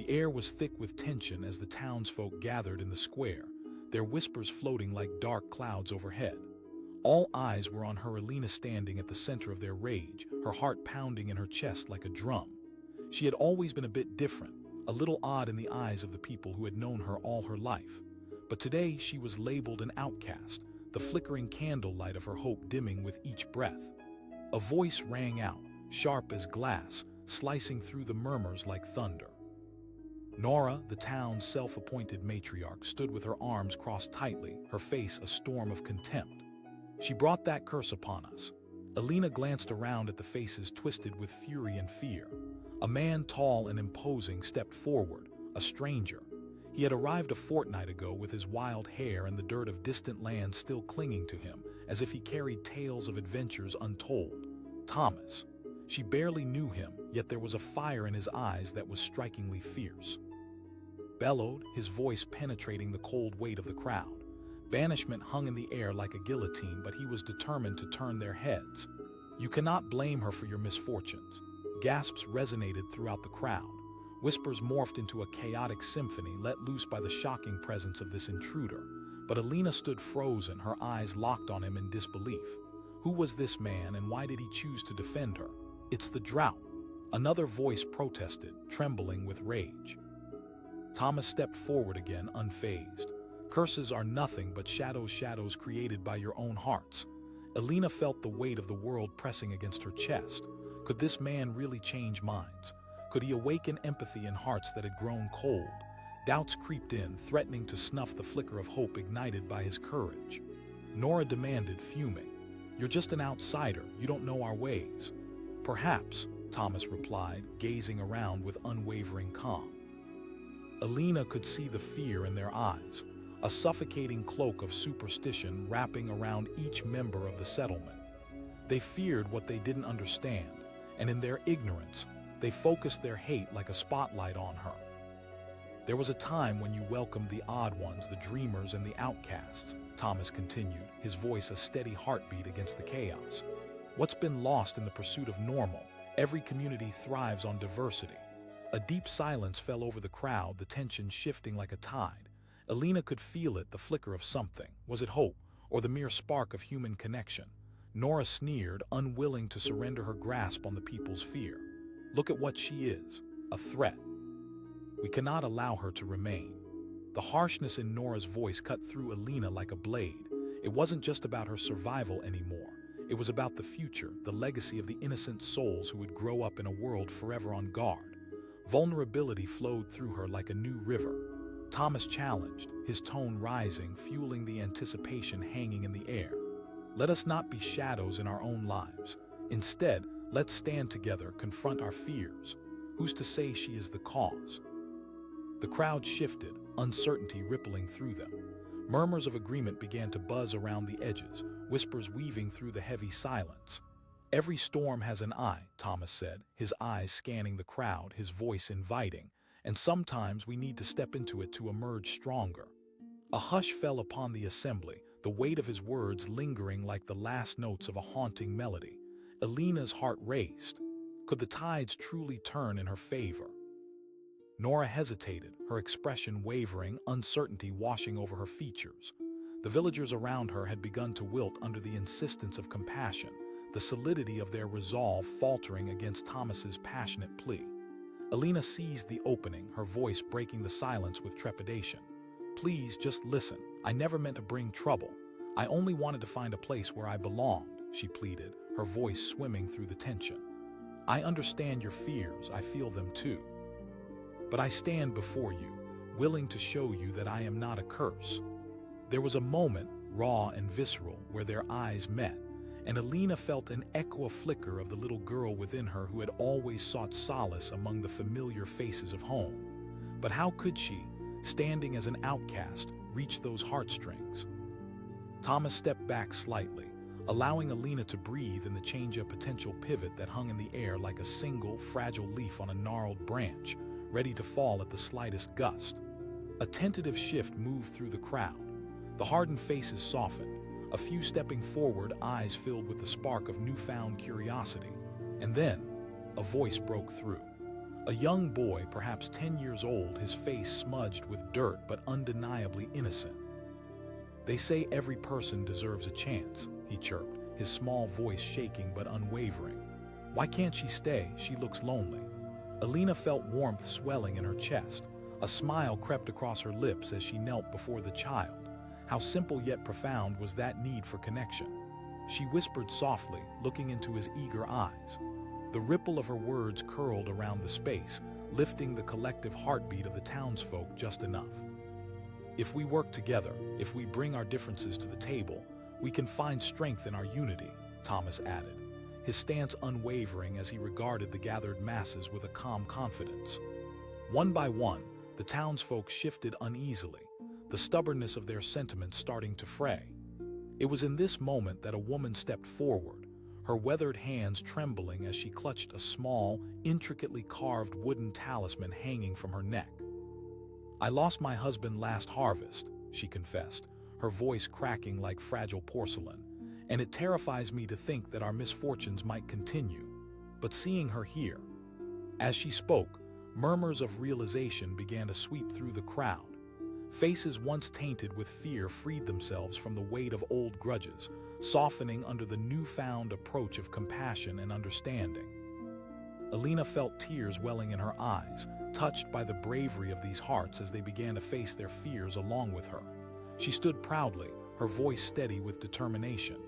The air was thick with tension as the townsfolk gathered in the square, their whispers floating like dark clouds overhead. All eyes were on her, Elena standing at the center of their rage, her heart pounding in her chest like a drum. She had always been a bit different, a little odd in the eyes of the people who had known her all her life. But today she was labeled an outcast, the flickering candlelight of her hope dimming with each breath. A voice rang out, sharp as glass, slicing through the murmurs like thunder. Nora, the town's self-appointed matriarch, stood with her arms crossed tightly, her face a storm of contempt. She brought that curse upon us. Elena glanced around at the faces twisted with fury and fear. A man tall and imposing stepped forward, a stranger. He had arrived a fortnight ago with his wild hair and the dirt of distant lands still clinging to him, as if he carried tales of adventures untold. Thomas. She barely knew him, yet there was a fire in his eyes that was strikingly fierce. Bellowed, his voice penetrating the cold weight of the crowd. Banishment hung in the air like a guillotine, but he was determined to turn their heads. You cannot blame her for your misfortunes. Gasps resonated throughout the crowd. Whispers morphed into a chaotic symphony let loose by the shocking presence of this intruder. But Elena stood frozen, her eyes locked on him in disbelief. Who was this man and why did he choose to defend her? It's the drought. Another voice protested, trembling with rage. Thomas stepped forward again, unfazed. Curses are nothing but shadows created by your own hearts. Elena felt the weight of the world pressing against her chest. Could this man really change minds? Could he awaken empathy in hearts that had grown cold? Doubts creeped in, threatening to snuff the flicker of hope ignited by his courage. Nora demanded, fuming. You're just an outsider, you don't know our ways. Perhaps, Thomas replied, gazing around with unwavering calm. Elena could see the fear in their eyes, a suffocating cloak of superstition wrapping around each member of the settlement. They feared what they didn't understand, and in their ignorance, they focused their hate like a spotlight on her. There was a time when you welcomed the odd ones, the dreamers and the outcasts, Thomas continued, his voice a steady heartbeat against the chaos. What's been lost in the pursuit of normal? Every community thrives on diversity. A deep silence fell over the crowd, the tension shifting like a tide. Elena could feel it, the flicker of something. Was it hope, or the mere spark of human connection? Nora sneered, unwilling to surrender her grasp on the people's fear. Look at what she is, a threat. We cannot allow her to remain. The harshness in Nora's voice cut through Elena like a blade. It wasn't just about her survival anymore. It was about the future, the legacy of the innocent souls who would grow up in a world forever on guard. Vulnerability flowed through her like a new river. Thomas challenged, his tone rising, fueling the anticipation hanging in the air. Let us not be shadows in our own lives. Instead, let's stand together, confront our fears. Who's to say she is the cause? The crowd shifted, uncertainty rippling through them. Murmurs of agreement began to buzz around the edges, whispers weaving through the heavy silence. Every storm has an eye, Thomas said, his eyes scanning the crowd, his voice inviting, and sometimes we need to step into it to emerge stronger. A hush fell upon the assembly, the weight of his words lingering like the last notes of a haunting melody. Elena's heart raced. Could the tides truly turn in her favor? Nora hesitated, her expression wavering, uncertainty washing over her features. The villagers around her had begun to wilt under the insistence of compassion, the solidity of their resolve faltering against Thomas's passionate plea. Elena seized the opening, her voice breaking the silence with trepidation. Please, just listen. I never meant to bring trouble. I only wanted to find a place where I belonged, she pleaded, her voice swimming through the tension. I understand your fears, I feel them too. But I stand before you, willing to show you that I am not a curse. There was a moment, raw and visceral, where their eyes met, and Elena felt an echo flicker of the little girl within her who had always sought solace among the familiar faces of home. But how could she, standing as an outcast, reach those heartstrings? Thomas stepped back slightly, allowing Elena to breathe in the change of potential pivot that hung in the air like a single, fragile leaf on a gnarled branch, ready to fall at the slightest gust. A tentative shift moved through the crowd. The hardened faces softened, a few stepping forward, eyes filled with the spark of newfound curiosity. And then, a voice broke through. A young boy, perhaps 10 years old, his face smudged with dirt but undeniably innocent. "They say every person deserves a chance," he chirped, his small voice shaking but unwavering. "Why can't she stay? She looks lonely." Elena felt warmth swelling in her chest. A smile crept across her lips as she knelt before the child. How simple yet profound was that need for connection. She whispered softly, looking into his eager eyes. The ripple of her words curled around the space, lifting the collective heartbeat of the townsfolk just enough. "If we work together, if we bring our differences to the table, we can find strength in our unity," Thomas added, his stance unwavering as he regarded the gathered masses with a calm confidence. One by one, the townsfolk shifted uneasily, the stubbornness of their sentiments starting to fray. It was in this moment that a woman stepped forward, her weathered hands trembling as she clutched a small, intricately carved wooden talisman hanging from her neck. "I lost my husband last harvest," she confessed, her voice cracking like fragile porcelain, "and it terrifies me to think that our misfortunes might continue. But seeing her here..." As she spoke, murmurs of realization began to sweep through the crowd. Faces once tainted with fear freed themselves from the weight of old grudges, softening under the newfound approach of compassion and understanding. Elena felt tears welling in her eyes, touched by the bravery of these hearts as they began to face their fears along with her. She stood proudly, her voice steady with determination.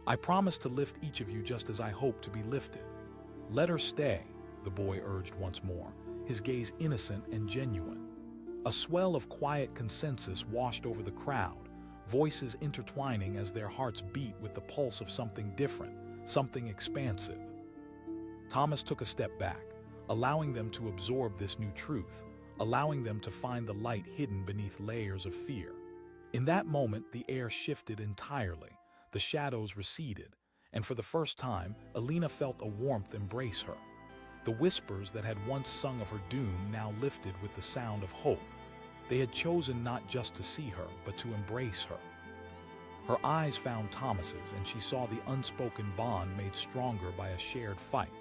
"I promise to lift each of you just as I hope to be lifted." "Let her stay," the boy urged once more, his gaze innocent and genuine. A swell of quiet consensus washed over the crowd, voices intertwining as their hearts beat with the pulse of something different, something expansive. Thomas took a step back, allowing them to absorb this new truth, allowing them to find the light hidden beneath layers of fear. In that moment, the air shifted entirely, the shadows receded, and for the first time, Elena felt a warmth embrace her. The whispers that had once sung of her doom now lifted with the sound of hope. They had chosen not just to see her, but to embrace her. Her eyes found Thomas's, and she saw the unspoken bond made stronger by a shared fight,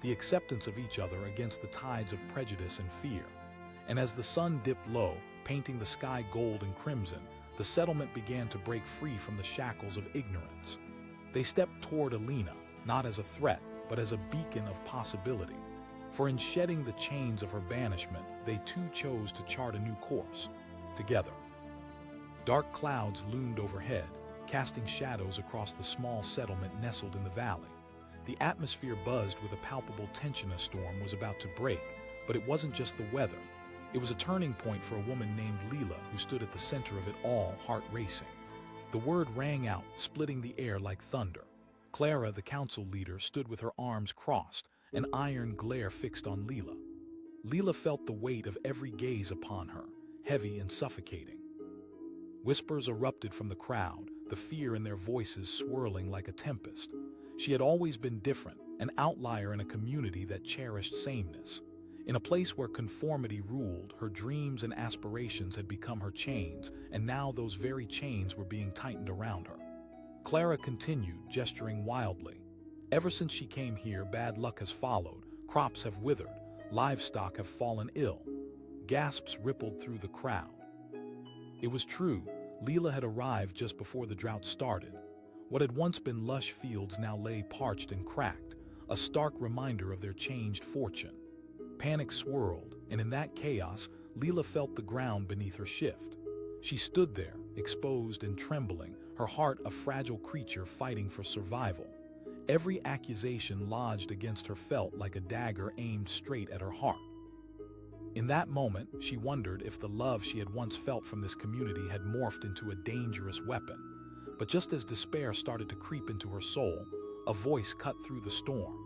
the acceptance of each other against the tides of prejudice and fear. And as the sun dipped low, painting the sky gold and crimson, the settlement began to break free from the shackles of ignorance. They stepped toward Elena, not as a threat, but as a beacon of possibility. For in shedding the chains of her banishment, they too chose to chart a new course, together. Dark clouds loomed overhead, casting shadows across the small settlement nestled in the valley. The atmosphere buzzed with a palpable tension. A storm was about to break, but it wasn't just the weather. It was a turning point for a woman named Leela who stood at the center of it all, heart racing. The word rang out, splitting the air like thunder. Clara, the council leader, stood with her arms crossed, an iron glare fixed on Leela. Leela felt the weight of every gaze upon her, heavy and suffocating. Whispers erupted from the crowd, the fear in their voices swirling like a tempest. She had always been different, an outlier in a community that cherished sameness. In a place where conformity ruled, her dreams and aspirations had become her chains, and now those very chains were being tightened around her. Clara continued, gesturing wildly. "Ever since she came here, bad luck has followed, crops have withered, livestock have fallen ill." Gasps rippled through the crowd. It was true, Leela had arrived just before the drought started. What had once been lush fields now lay parched and cracked, a stark reminder of their changed fortune. Panic swirled, and in that chaos, Leela felt the ground beneath her shift. She stood there, exposed and trembling, her heart a fragile creature fighting for survival. Every accusation lodged against her felt like a dagger aimed straight at her heart. In that moment, she wondered if the love she had once felt from this community had morphed into a dangerous weapon. But just as despair started to creep into her soul, a voice cut through the storm.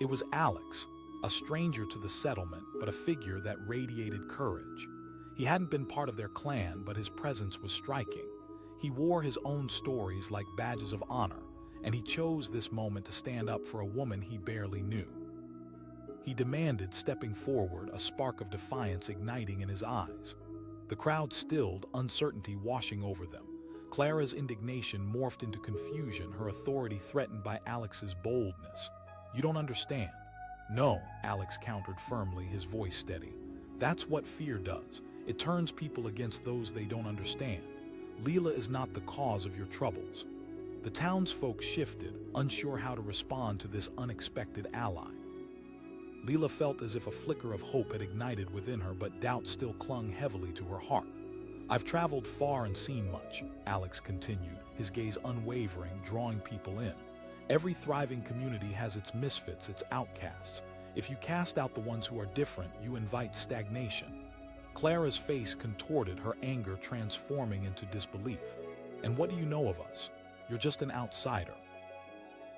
It was Alex, a stranger to the settlement, but a figure that radiated courage. He hadn't been part of their clan, but his presence was striking. He wore his own stories like badges of honor, and he chose this moment to stand up for a woman he barely knew. He demanded, stepping forward, a spark of defiance igniting in his eyes. The crowd stilled, uncertainty washing over them. Clara's indignation morphed into confusion, her authority threatened by Alex's boldness. "You don't understand. No, Alex countered firmly, his voice steady. That's what fear does. It turns people against those they don't understand. Leela is not the cause of your troubles. The townsfolk shifted, unsure how to respond to this unexpected ally. Leela felt as if a flicker of hope had ignited within her, but doubt still clung heavily to her heart. I've traveled far and seen much, Alex continued, his gaze unwavering, drawing people in. Every thriving community has its misfits, its outcasts. If you cast out the ones who are different, you invite stagnation. Clara's face contorted, her anger transforming into disbelief. And what do you know of us? You're just an outsider.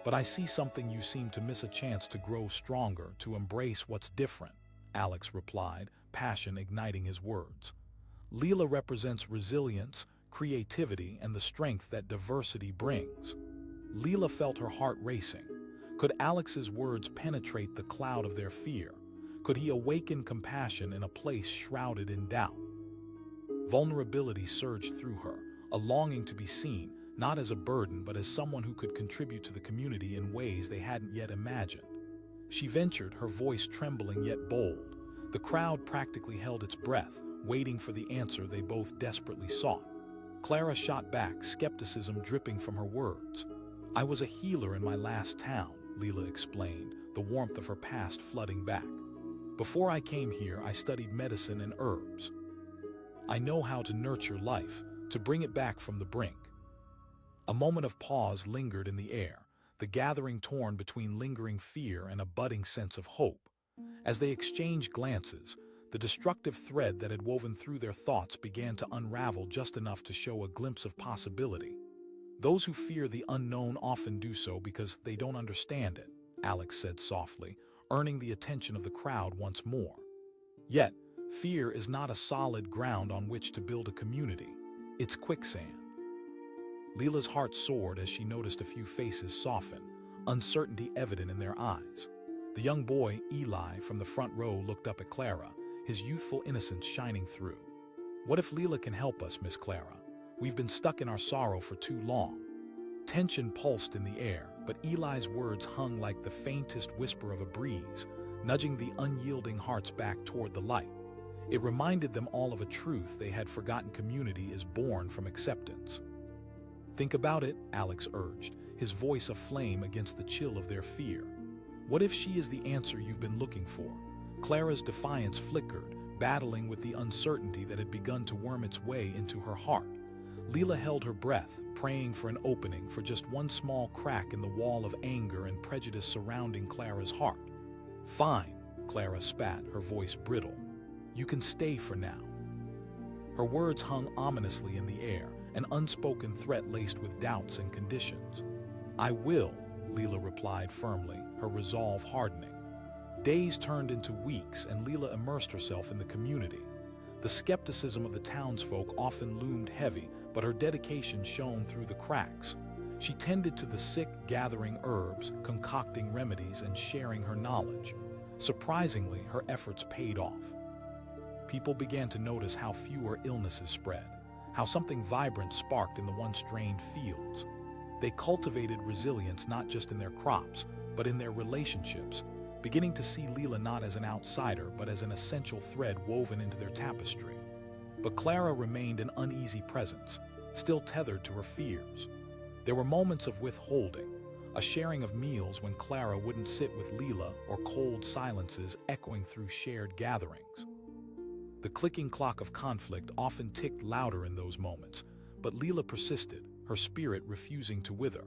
But I see something. You seem to miss a chance to grow stronger, to embrace what's different, Alex replied, passion igniting his words. Leela represents resilience, creativity, and the strength that diversity brings. Leela felt her heart racing. Could Alex's words penetrate the cloud of their fear? Could he awaken compassion in a place shrouded in doubt? Vulnerability surged through her, a longing to be seen, not as a burden but as someone who could contribute to the community in ways they hadn't yet imagined. She ventured, her voice trembling yet bold. The crowd practically held its breath, waiting for the answer they both desperately sought. Clara shot back, skepticism dripping from her words. I was a healer in my last town, Leela explained, the warmth of her past flooding back. Before I came here, I studied medicine and herbs. I know how to nurture life, to bring it back from the brink. A moment of pause lingered in the air, the gathering torn between lingering fear and a budding sense of hope. As they exchanged glances, the destructive thread that had woven through their thoughts began to unravel just enough to show a glimpse of possibility. Those who fear the unknown often do so because they don't understand it, Alex said softly, earning the attention of the crowd once more. Yet, fear is not a solid ground on which to build a community. It's quicksand. Leela's heart soared as she noticed a few faces soften, uncertainty evident in their eyes. The young boy, Eli, from the front row looked up at Clara, his youthful innocence shining through. What if Leela can help us, Miss Clara? We've been stuck in our sorrow for too long. Tension pulsed in the air, but Eli's words hung like the faintest whisper of a breeze, nudging the unyielding hearts back toward the light. It reminded them all of a truth they had forgotten: community is born from acceptance. Think about it, Alex urged, his voice aflame against the chill of their fear. What if she is the answer you've been looking for? Clara's defiance flickered, battling with the uncertainty that had begun to worm its way into her heart. Leela held her breath, praying for an opening, for just one small crack in the wall of anger and prejudice surrounding Clara's heart. Fine, Clara spat, her voice brittle. You can stay for now. Her words hung ominously in the air, an unspoken threat laced with doubts and conditions. I will, Leela replied firmly, her resolve hardening. Days turned into weeks, and Leela immersed herself in the community. The skepticism of the townsfolk often loomed heavy, but her dedication shone through the cracks. She tended to the sick, gathering herbs, concocting remedies, and sharing her knowledge. Surprisingly, her efforts paid off. People began to notice how fewer illnesses spread, how something vibrant sparked in the once drained fields. They cultivated resilience not just in their crops, but in their relationships, beginning to see Leela not as an outsider, but as an essential thread woven into their tapestry. But Clara remained an uneasy presence, still tethered to her fears. There were moments of withholding, a sharing of meals when Clara wouldn't sit with Leela, or cold silences echoing through shared gatherings. The clicking clock of conflict often ticked louder in those moments, but Leela persisted, her spirit refusing to wither.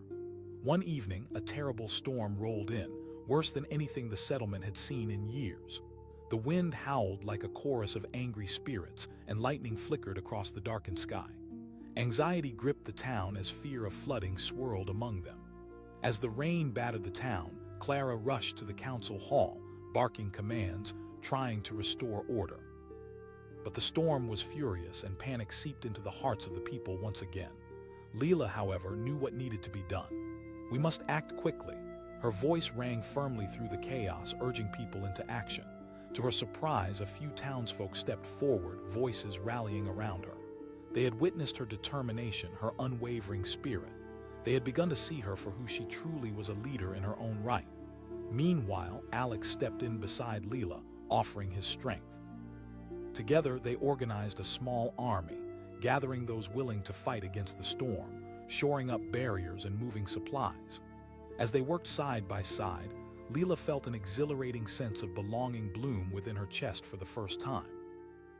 One evening, a terrible storm rolled in, worse than anything the settlement had seen in years. The wind howled like a chorus of angry spirits, and lightning flickered across the darkened sky. Anxiety gripped the town as fear of flooding swirled among them. As the rain battered the town, Clara rushed to the council hall, barking commands, trying to restore order. But the storm was furious, and panic seeped into the hearts of the people once again. Leela, however, knew what needed to be done. We must act quickly. Her voice rang firmly through the chaos, urging people into action. To her surprise, a few townsfolk stepped forward, voices rallying around her. They had witnessed her determination, her unwavering spirit. They had begun to see her for who she truly was, a leader in her own right. Meanwhile, Alex stepped in beside Leela, offering his strength. Together, they organized a small army, gathering those willing to fight against the storm, shoring up barriers and moving supplies. As they worked side by side, Leela felt an exhilarating sense of belonging bloom within her chest for the first time.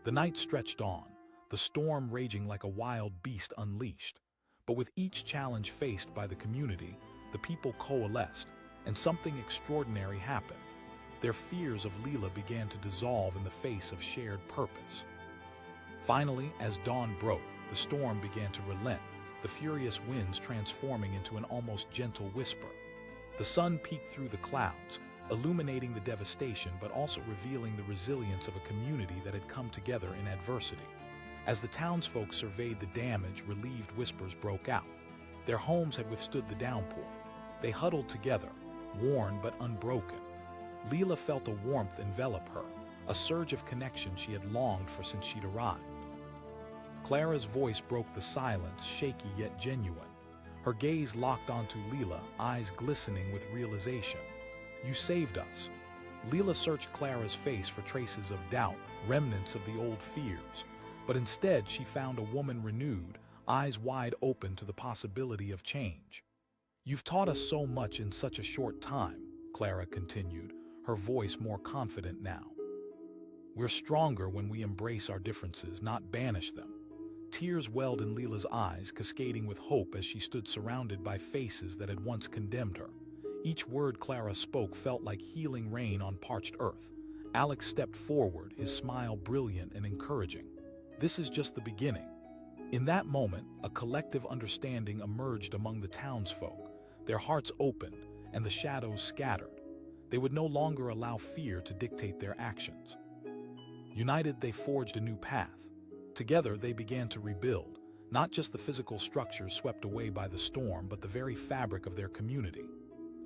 The night stretched on, the storm raging like a wild beast unleashed. But with each challenge faced by the community, the people coalesced, and something extraordinary happened. Their fears of Leela began to dissolve in the face of shared purpose. Finally, as dawn broke, the storm began to relent, the furious winds transforming into an almost gentle whisper. The sun peeked through the clouds, illuminating the devastation but also revealing the resilience of a community that had come together in adversity. As the townsfolk surveyed the damage, relieved whispers broke out. Their homes had withstood the downpour. They huddled together, worn but unbroken. Leela felt a warmth envelop her, a surge of connection she had longed for since she'd arrived. Clara's voice broke the silence, shaky yet genuine. Her gaze locked onto Leela, eyes glistening with realization. "You saved us." Leela searched Clara's face for traces of doubt, remnants of the old fears. But instead, she found a woman renewed, eyes wide open to the possibility of change. "You've taught us so much in such a short time," Clara continued, her voice more confident now. "We're stronger when we embrace our differences, not banish them." Tears welled in Leela's eyes, cascading with hope as she stood surrounded by faces that had once condemned her. Each word Clara spoke felt like healing rain on parched earth. Alex stepped forward, his smile brilliant and encouraging. "This is just the beginning." In that moment, a collective understanding emerged among the townsfolk. Their hearts opened, and the shadows scattered. They would no longer allow fear to dictate their actions. United, they forged a new path. Together, they began to rebuild, not just the physical structures swept away by the storm, but the very fabric of their community.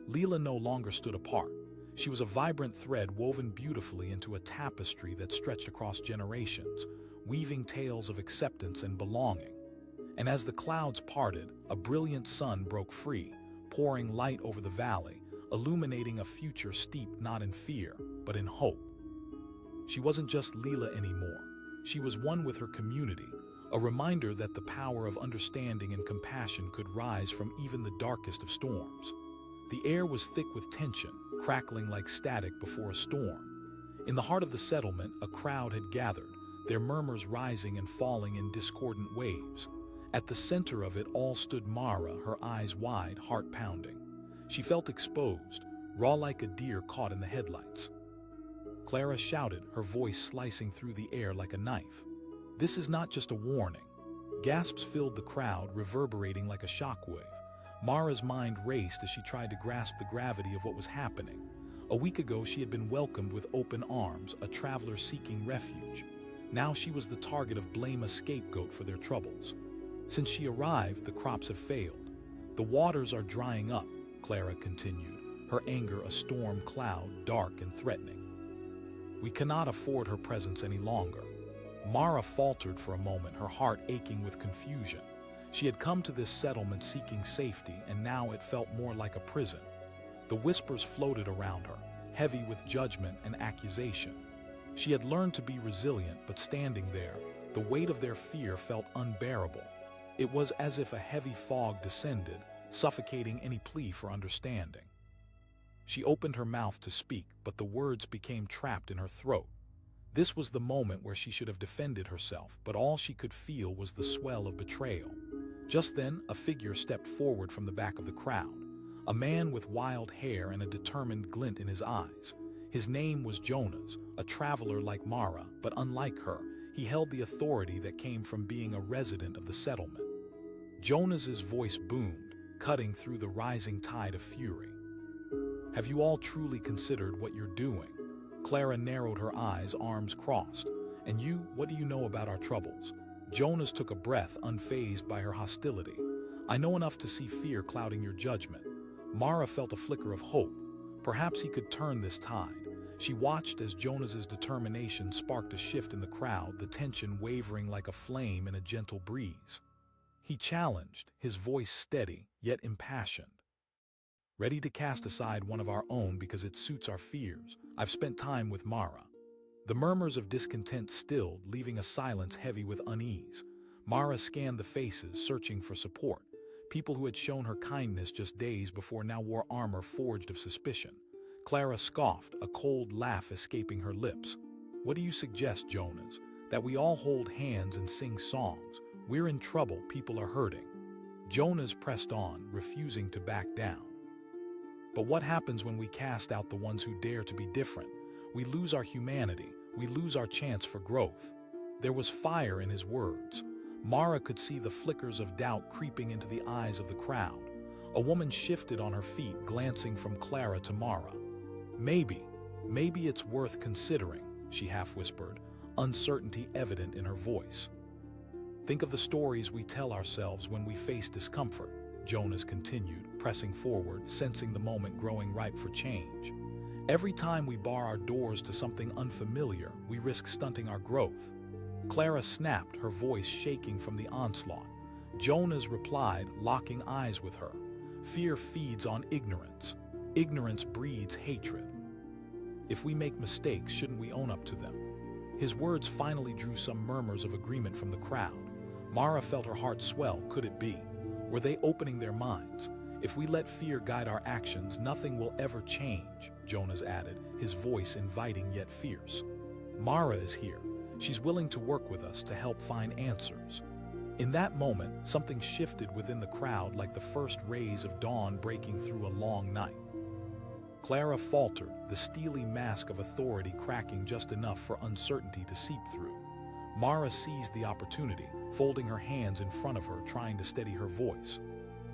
Leela no longer stood apart. She was a vibrant thread woven beautifully into a tapestry that stretched across generations, weaving tales of acceptance and belonging. And as the clouds parted, a brilliant sun broke free, pouring light over the valley, illuminating a future steeped not in fear, but in hope. She wasn't just Leela anymore. She was one with her community, a reminder that the power of understanding and compassion could rise from even the darkest of storms. The air was thick with tension, crackling like static before a storm. In the heart of the settlement, a crowd had gathered, their murmurs rising and falling in discordant waves. At the center of it all stood Mara, her eyes wide, heart pounding. She felt exposed, raw like a deer caught in the headlights. Clara shouted, her voice slicing through the air like a knife. "This is not just a warning." Gasps filled the crowd, reverberating like a shockwave. Mara's mind raced as she tried to grasp the gravity of what was happening. A week ago, she had been welcomed with open arms, a traveler seeking refuge. Now she was the target of blame, a scapegoat for their troubles. Since she arrived, the crops have failed. "The waters are drying up," Clara continued, her anger a storm cloud, dark and threatening. "We cannot afford her presence any longer." Mara faltered for a moment, her heart aching with confusion. She had come to this settlement seeking safety, and now it felt more like a prison. The whispers floated around her, heavy with judgment and accusation. She had learned to be resilient, but standing there, the weight of their fear felt unbearable. It was as if a heavy fog descended, suffocating any plea for understanding. She opened her mouth to speak, but the words became trapped in her throat. This was the moment where she should have defended herself, but all she could feel was the swell of betrayal. Just then, a figure stepped forward from the back of the crowd, a man with wild hair and a determined glint in his eyes. His name was Jonas, a traveler like Mara, but unlike her, he held the authority that came from being a resident of the settlement. Jonas's voice boomed, cutting through the rising tide of fury. "Have you all truly considered what you're doing?" Clara narrowed her eyes, arms crossed. "And you, what do you know about our troubles?" Jonas took a breath, unfazed by her hostility. "I know enough to see fear clouding your judgment." Mara felt a flicker of hope. Perhaps he could turn this tide. She watched as Jonas's determination sparked a shift in the crowd, the tension wavering like a flame in a gentle breeze. He challenged, his voice steady, yet impassioned. ready to cast aside one of our own because it suits our fears. I've spent time with Mara. The murmurs of discontent stilled, leaving a silence heavy with unease. Mara scanned the faces, searching for support. People who had shown her kindness just days before now wore armor forged of suspicion. Clara scoffed, a cold laugh escaping her lips. What do you suggest, Jonas? That we all hold hands and sing songs? We're in trouble, people are hurting. Jonas pressed on, refusing to back down. But what happens when we cast out the ones who dare to be different? We lose our humanity. We lose our chance for growth. There was fire in his words. Mara could see the flickers of doubt creeping into the eyes of the crowd. A woman shifted on her feet, glancing from Clara to Mara. Maybe it's worth considering, she half-whispered, uncertainty evident in her voice. Think of the stories we tell ourselves when we face discomfort, Jonas continued, pressing forward, sensing the moment growing ripe for change. Every time we bar our doors to something unfamiliar, we risk stunting our growth. Clara snapped, her voice shaking from the onslaught. Jonas replied, locking eyes with her. Fear feeds on ignorance. Ignorance breeds hatred. If we make mistakes, shouldn't we own up to them? His words finally drew some murmurs of agreement from the crowd. Mara felt her heart swell. Could it be? Were they opening their minds? If we let fear guide our actions, nothing will ever change, Jonas added, his voice inviting yet fierce. Mara is here. She's willing to work with us to help find answers. In that moment, something shifted within the crowd like the first rays of dawn breaking through a long night. Clara faltered, the steely mask of authority cracking just enough for uncertainty to seep through. Mara seized the opportunity, folding her hands in front of her, trying to steady her voice.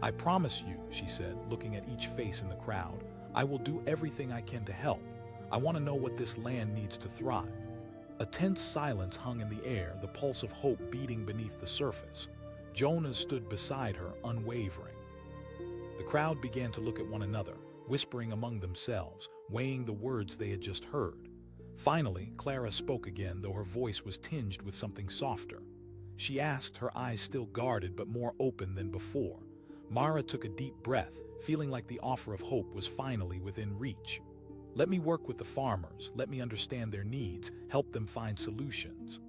I promise you, she said, looking at each face in the crowd, I will do everything I can to help. I want to know what this land needs to thrive. A tense silence hung in the air, the pulse of hope beating beneath the surface. Jonas stood beside her, unwavering. The crowd began to look at one another, whispering among themselves, weighing the words they had just heard. Finally, Clara spoke again, though her voice was tinged with something softer. She asked, her eyes still guarded but more open than before. Mara took a deep breath, feeling like the offer of hope was finally within reach. Let me work with the farmers, let me understand their needs, help them find solutions.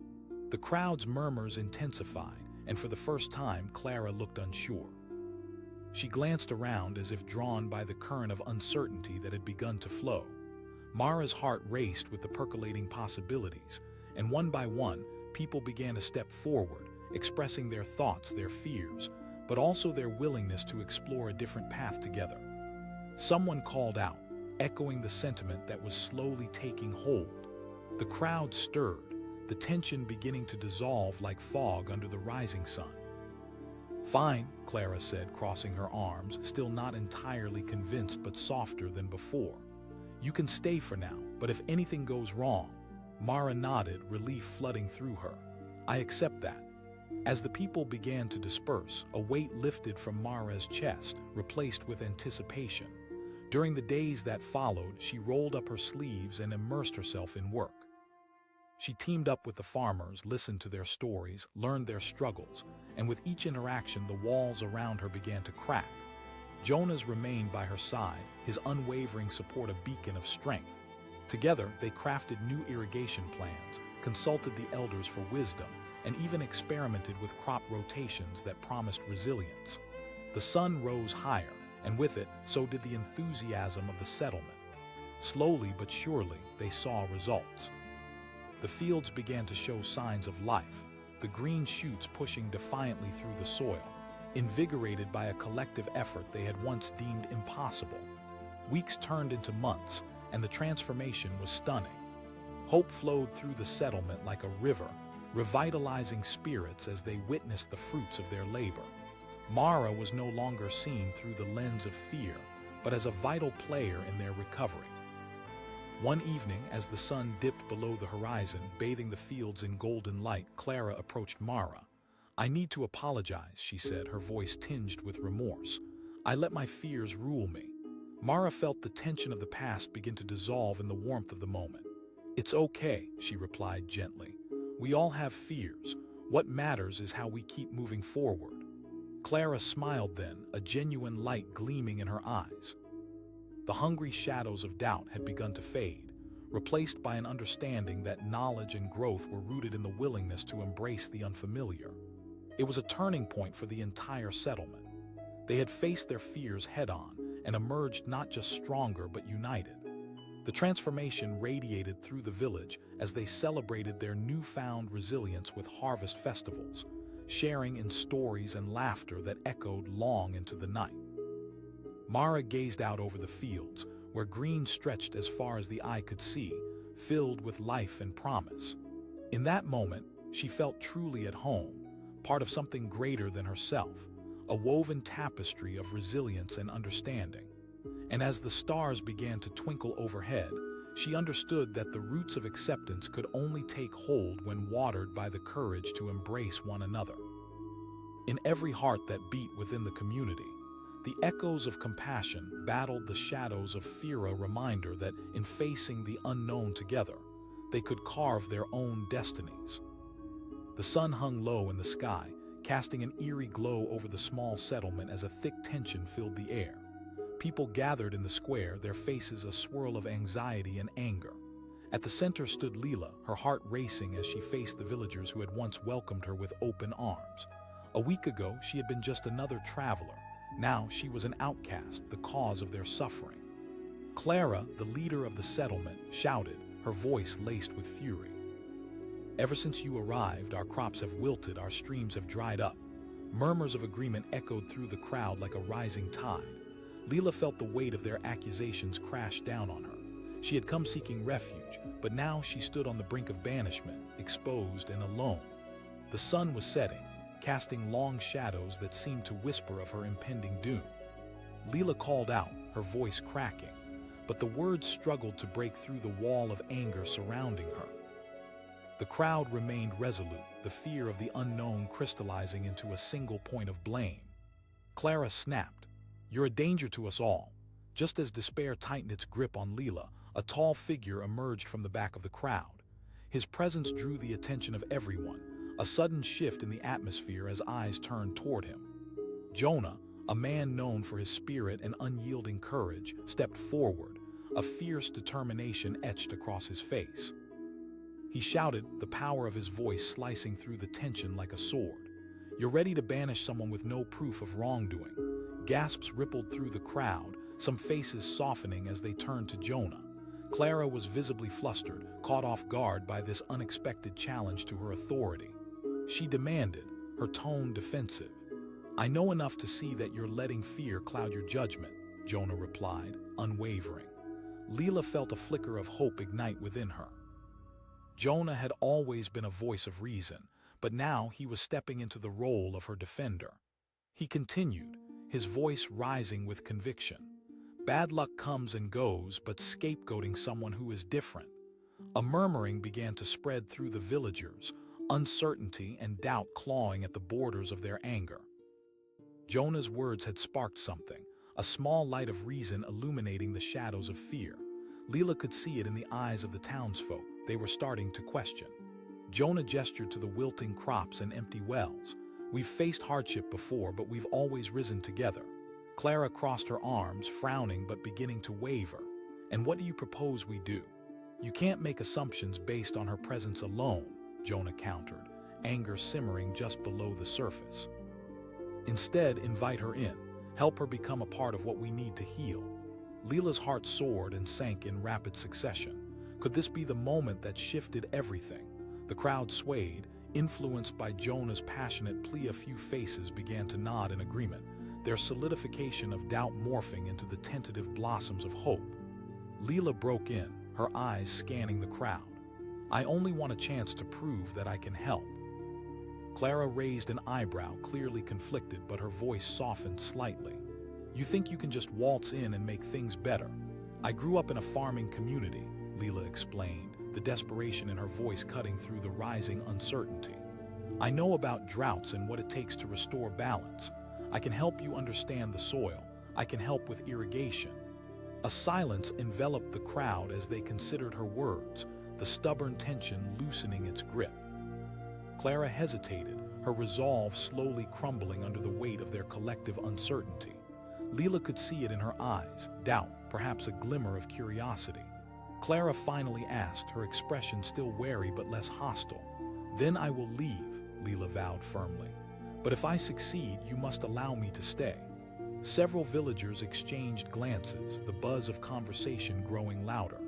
The crowd's murmurs intensified, and for the first time, Clara looked unsure. She glanced around as if drawn by the current of uncertainty that had begun to flow. Mara's heart raced with the percolating possibilities, and one by one, people began to step forward, expressing their thoughts, their fears, but also their willingness to explore a different path together. Someone called out, echoing the sentiment that was slowly taking hold. The crowd stirred, the tension beginning to dissolve like fog under the rising sun. Fine, Clara said, crossing her arms, still not entirely convinced but softer than before. You can stay for now, but if anything goes wrong, Mara nodded, relief flooding through her. I accept that. As the people began to disperse, a weight lifted from Mara's chest, replaced with anticipation. During the days that followed, she rolled up her sleeves and immersed herself in work. She teamed up with the farmers, listened to their stories, learned their struggles, and with each interaction, the walls around her began to crack. Jonas remained by her side, his unwavering support a beacon of strength. Together, they crafted new irrigation plans, consulted the elders for wisdom, and even experimented with crop rotations that promised resilience. The sun rose higher, and with it, so did the enthusiasm of the settlement. Slowly but surely, they saw results. The fields began to show signs of life, the green shoots pushing defiantly through the soil, invigorated by a collective effort they had once deemed impossible. Weeks turned into months, and the transformation was stunning. Hope flowed through the settlement like a river, revitalizing spirits as they witnessed the fruits of their labor. Mara was no longer seen through the lens of fear, but as a vital player in their recovery. One evening, as the sun dipped below the horizon, bathing the fields in golden light, Clara approached Mara. I need to apologize, she said, her voice tinged with remorse. I let my fears rule me. Mara felt the tension of the past begin to dissolve in the warmth of the moment. It's okay, she replied gently. We all have fears. What matters is how we keep moving forward. Clara smiled then, a genuine light gleaming in her eyes. The hungry shadows of doubt had begun to fade, replaced by an understanding that knowledge and growth were rooted in the willingness to embrace the unfamiliar. It was a turning point for the entire settlement. They had faced their fears head-on and emerged not just stronger but united. The transformation radiated through the village as they celebrated their newfound resilience with harvest festivals, sharing in stories and laughter that echoed long into the night. Mara gazed out over the fields, where green stretched as far as the eye could see, filled with life and promise. In that moment, she felt truly at home, part of something greater than herself, a woven tapestry of resilience and understanding. And as the stars began to twinkle overhead, she understood that the roots of acceptance could only take hold when watered by the courage to embrace one another. In every heart that beat within the community, the echoes of compassion battled the shadows of fear, a reminder that in facing the unknown together, they could carve their own destinies. The sun hung low in the sky, casting an eerie glow over the small settlement as a thick tension filled the air. People gathered in the square, their faces a swirl of anxiety and anger. At the center stood Leela, her heart racing as she faced the villagers who had once welcomed her with open arms. A week ago, she had been just another traveler. Now she was an outcast, the cause of their suffering. Clara, the leader of the settlement, shouted, her voice laced with fury. "Ever since you arrived, our crops have wilted, our streams have dried up." Murmurs of agreement echoed through the crowd like a rising tide. Leela felt the weight of their accusations crash down on her. She had come seeking refuge, but now she stood on the brink of banishment, exposed and alone. The sun was setting, casting long shadows that seemed to whisper of her impending doom. Leela called out, her voice cracking, but the words struggled to break through the wall of anger surrounding her. The crowd remained resolute, the fear of the unknown crystallizing into a single point of blame. Clara snapped, "You're a danger to us all." Just as despair tightened its grip on Leela, a tall figure emerged from the back of the crowd. His presence drew the attention of everyone, a sudden shift in the atmosphere as eyes turned toward him. Jonah, a man known for his spirit and unyielding courage, stepped forward, a fierce determination etched across his face. He shouted, the power of his voice slicing through the tension like a sword. "You're ready to banish someone with no proof of wrongdoing." Gasps rippled through the crowd, some faces softening as they turned to Jonah. Clara was visibly flustered, caught off guard by this unexpected challenge to her authority. She demanded, her tone defensive. "I know enough to see that you're letting fear cloud your judgment," Jonah replied, unwavering. Leela felt a flicker of hope ignite within her. Jonah had always been a voice of reason, but now he was stepping into the role of her defender. He continued, his voice rising with conviction. "Bad luck comes and goes, but scapegoating someone who is different." A murmuring began to spread through the villagers, uncertainty and doubt clawing at the borders of their anger. Jonah's words had sparked something, a small light of reason illuminating the shadows of fear. Leela could see it in the eyes of the townsfolk. They were starting to question. Jonah gestured to the wilting crops and empty wells. "We've faced hardship before, but we've always risen together." Clara crossed her arms, frowning but beginning to waver. "And what do you propose we do?" "You can't make assumptions based on her presence alone," Jonah countered, anger simmering just below the surface. "Instead, invite her in. Help her become a part of what we need to heal." Leela's heart soared and sank in rapid succession. Could this be the moment that shifted everything? The crowd swayed, influenced by Jonah's passionate plea. A few faces began to nod in agreement, their solidification of doubt morphing into the tentative blossoms of hope. Leela broke in, her eyes scanning the crowd. "I only want a chance to prove that I can help." Clara raised an eyebrow, clearly conflicted, but her voice softened slightly. "You think you can just waltz in and make things better?" "I grew up in a farming community," Leela explained, the desperation in her voice cutting through the rising uncertainty. "I know about droughts and what it takes to restore balance. I can help you understand the soil. I can help with irrigation." A silence enveloped the crowd as they considered her words, the stubborn tension loosening its grip. Clara hesitated, her resolve slowly crumbling under the weight of their collective uncertainty. Leela could see it in her eyes, doubt, perhaps a glimmer of curiosity. Clara finally asked, her expression still wary but less hostile. "Then I will leave," Leela vowed firmly. "But if I succeed, you must allow me to stay." Several villagers exchanged glances, the buzz of conversation growing louder.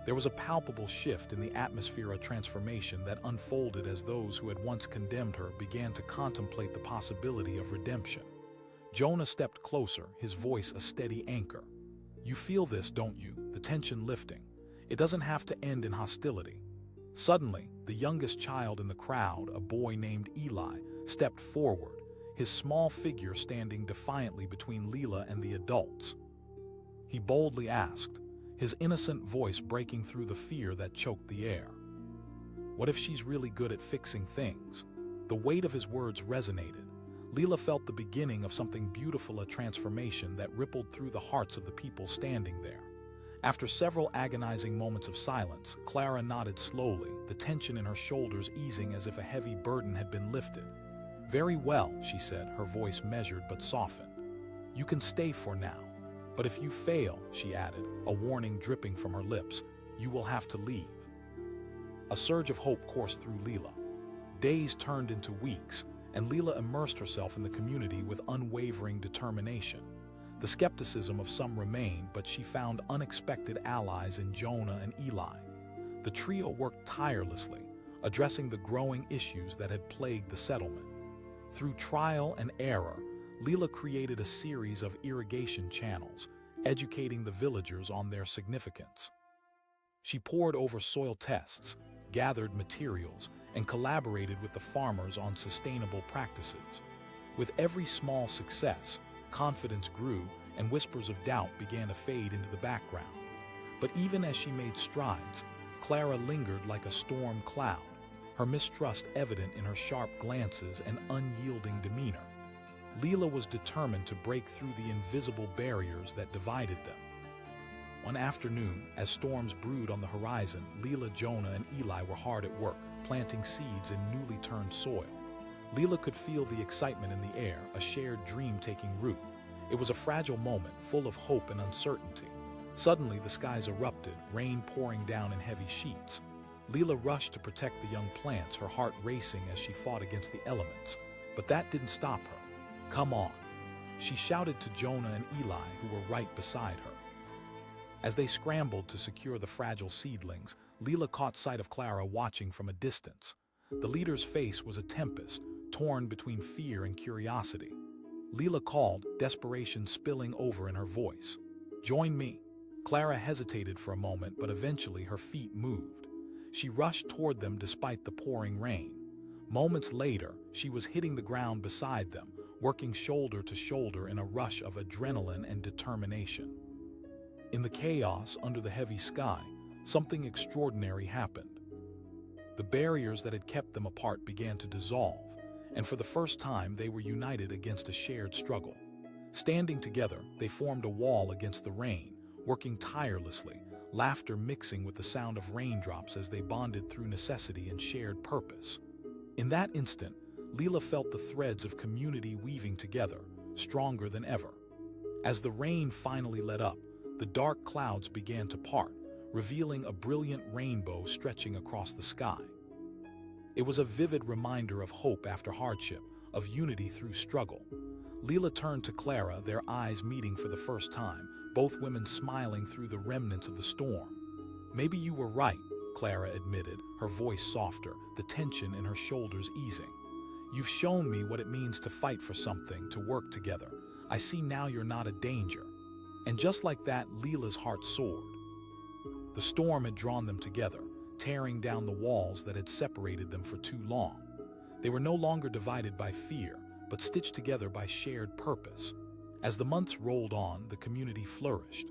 There was a palpable shift in the atmosphere, a transformation that unfolded as those who had once condemned her began to contemplate the possibility of redemption. Jonah stepped closer, his voice a steady anchor. "You feel this, don't you? The tension lifting. It doesn't have to end in hostility." Suddenly, the youngest child in the crowd, a boy named Eli, stepped forward, his small figure standing defiantly between Leela and the adults. He boldly asked, his innocent voice breaking through the fear that choked the air. "What if she's really good at fixing things?" The weight of his words resonated. Leela felt the beginning of something beautiful, a transformation that rippled through the hearts of the people standing there. After several agonizing moments of silence, Clara nodded slowly, the tension in her shoulders easing as if a heavy burden had been lifted. "Very well," she said, her voice measured but softened. "You can stay for now. But if you fail," she added, a warning dripping from her lips, "you will have to leave." A surge of hope coursed through Leela. Days turned into weeks, and Leela immersed herself in the community with unwavering determination. The skepticism of some remained, but she found unexpected allies in Jonah and Eli. The trio worked tirelessly, addressing the growing issues that had plagued the settlement. Through trial and error, Leela created a series of irrigation channels, educating the villagers on their significance. She pored over soil tests, gathered materials, and collaborated with the farmers on sustainable practices. With every small success, confidence grew and whispers of doubt began to fade into the background. But even as she made strides, Clara lingered like a storm cloud, her mistrust evident in her sharp glances and unyielding demeanor. Leela was determined to break through the invisible barriers that divided them. One afternoon, as storms brewed on the horizon, Leela, Jonah, and Eli were hard at work, planting seeds in newly turned soil. Leela could feel the excitement in the air, a shared dream taking root. It was a fragile moment, full of hope and uncertainty. Suddenly, the skies erupted, rain pouring down in heavy sheets. Leela rushed to protect the young plants, her heart racing as she fought against the elements. But that didn't stop her. "Come on," she shouted to Jonah and Eli, who were right beside her. As they scrambled to secure the fragile seedlings, Leela caught sight of Clara watching from a distance. The leader's face was a tempest, torn between fear and curiosity. Leela called, desperation spilling over in her voice. "Join me." Clara hesitated for a moment, but eventually her feet moved. She rushed toward them despite the pouring rain. Moments later, she was hitting the ground beside them, working shoulder to shoulder in a rush of adrenaline and determination. In the chaos under the heavy sky, something extraordinary happened. The barriers that had kept them apart began to dissolve, and for the first time they were united against a shared struggle. Standing together, they formed a wall against the rain, working tirelessly, laughter mixing with the sound of raindrops as they bonded through necessity and shared purpose. In that instant, Leela felt the threads of community weaving together, stronger than ever. As the rain finally let up, the dark clouds began to part, revealing a brilliant rainbow stretching across the sky. It was a vivid reminder of hope after hardship, of unity through struggle. Leela turned to Clara, their eyes meeting for the first time, both women smiling through the remnants of the storm. "Maybe you were right," Clara admitted, her voice softer, the tension in her shoulders easing. "You've shown me what it means to fight for something, to work together. I see now you're not a danger." And just like that, Leela's heart soared. The storm had drawn them together, tearing down the walls that had separated them for too long. They were no longer divided by fear, but stitched together by shared purpose. As the months rolled on, the community flourished.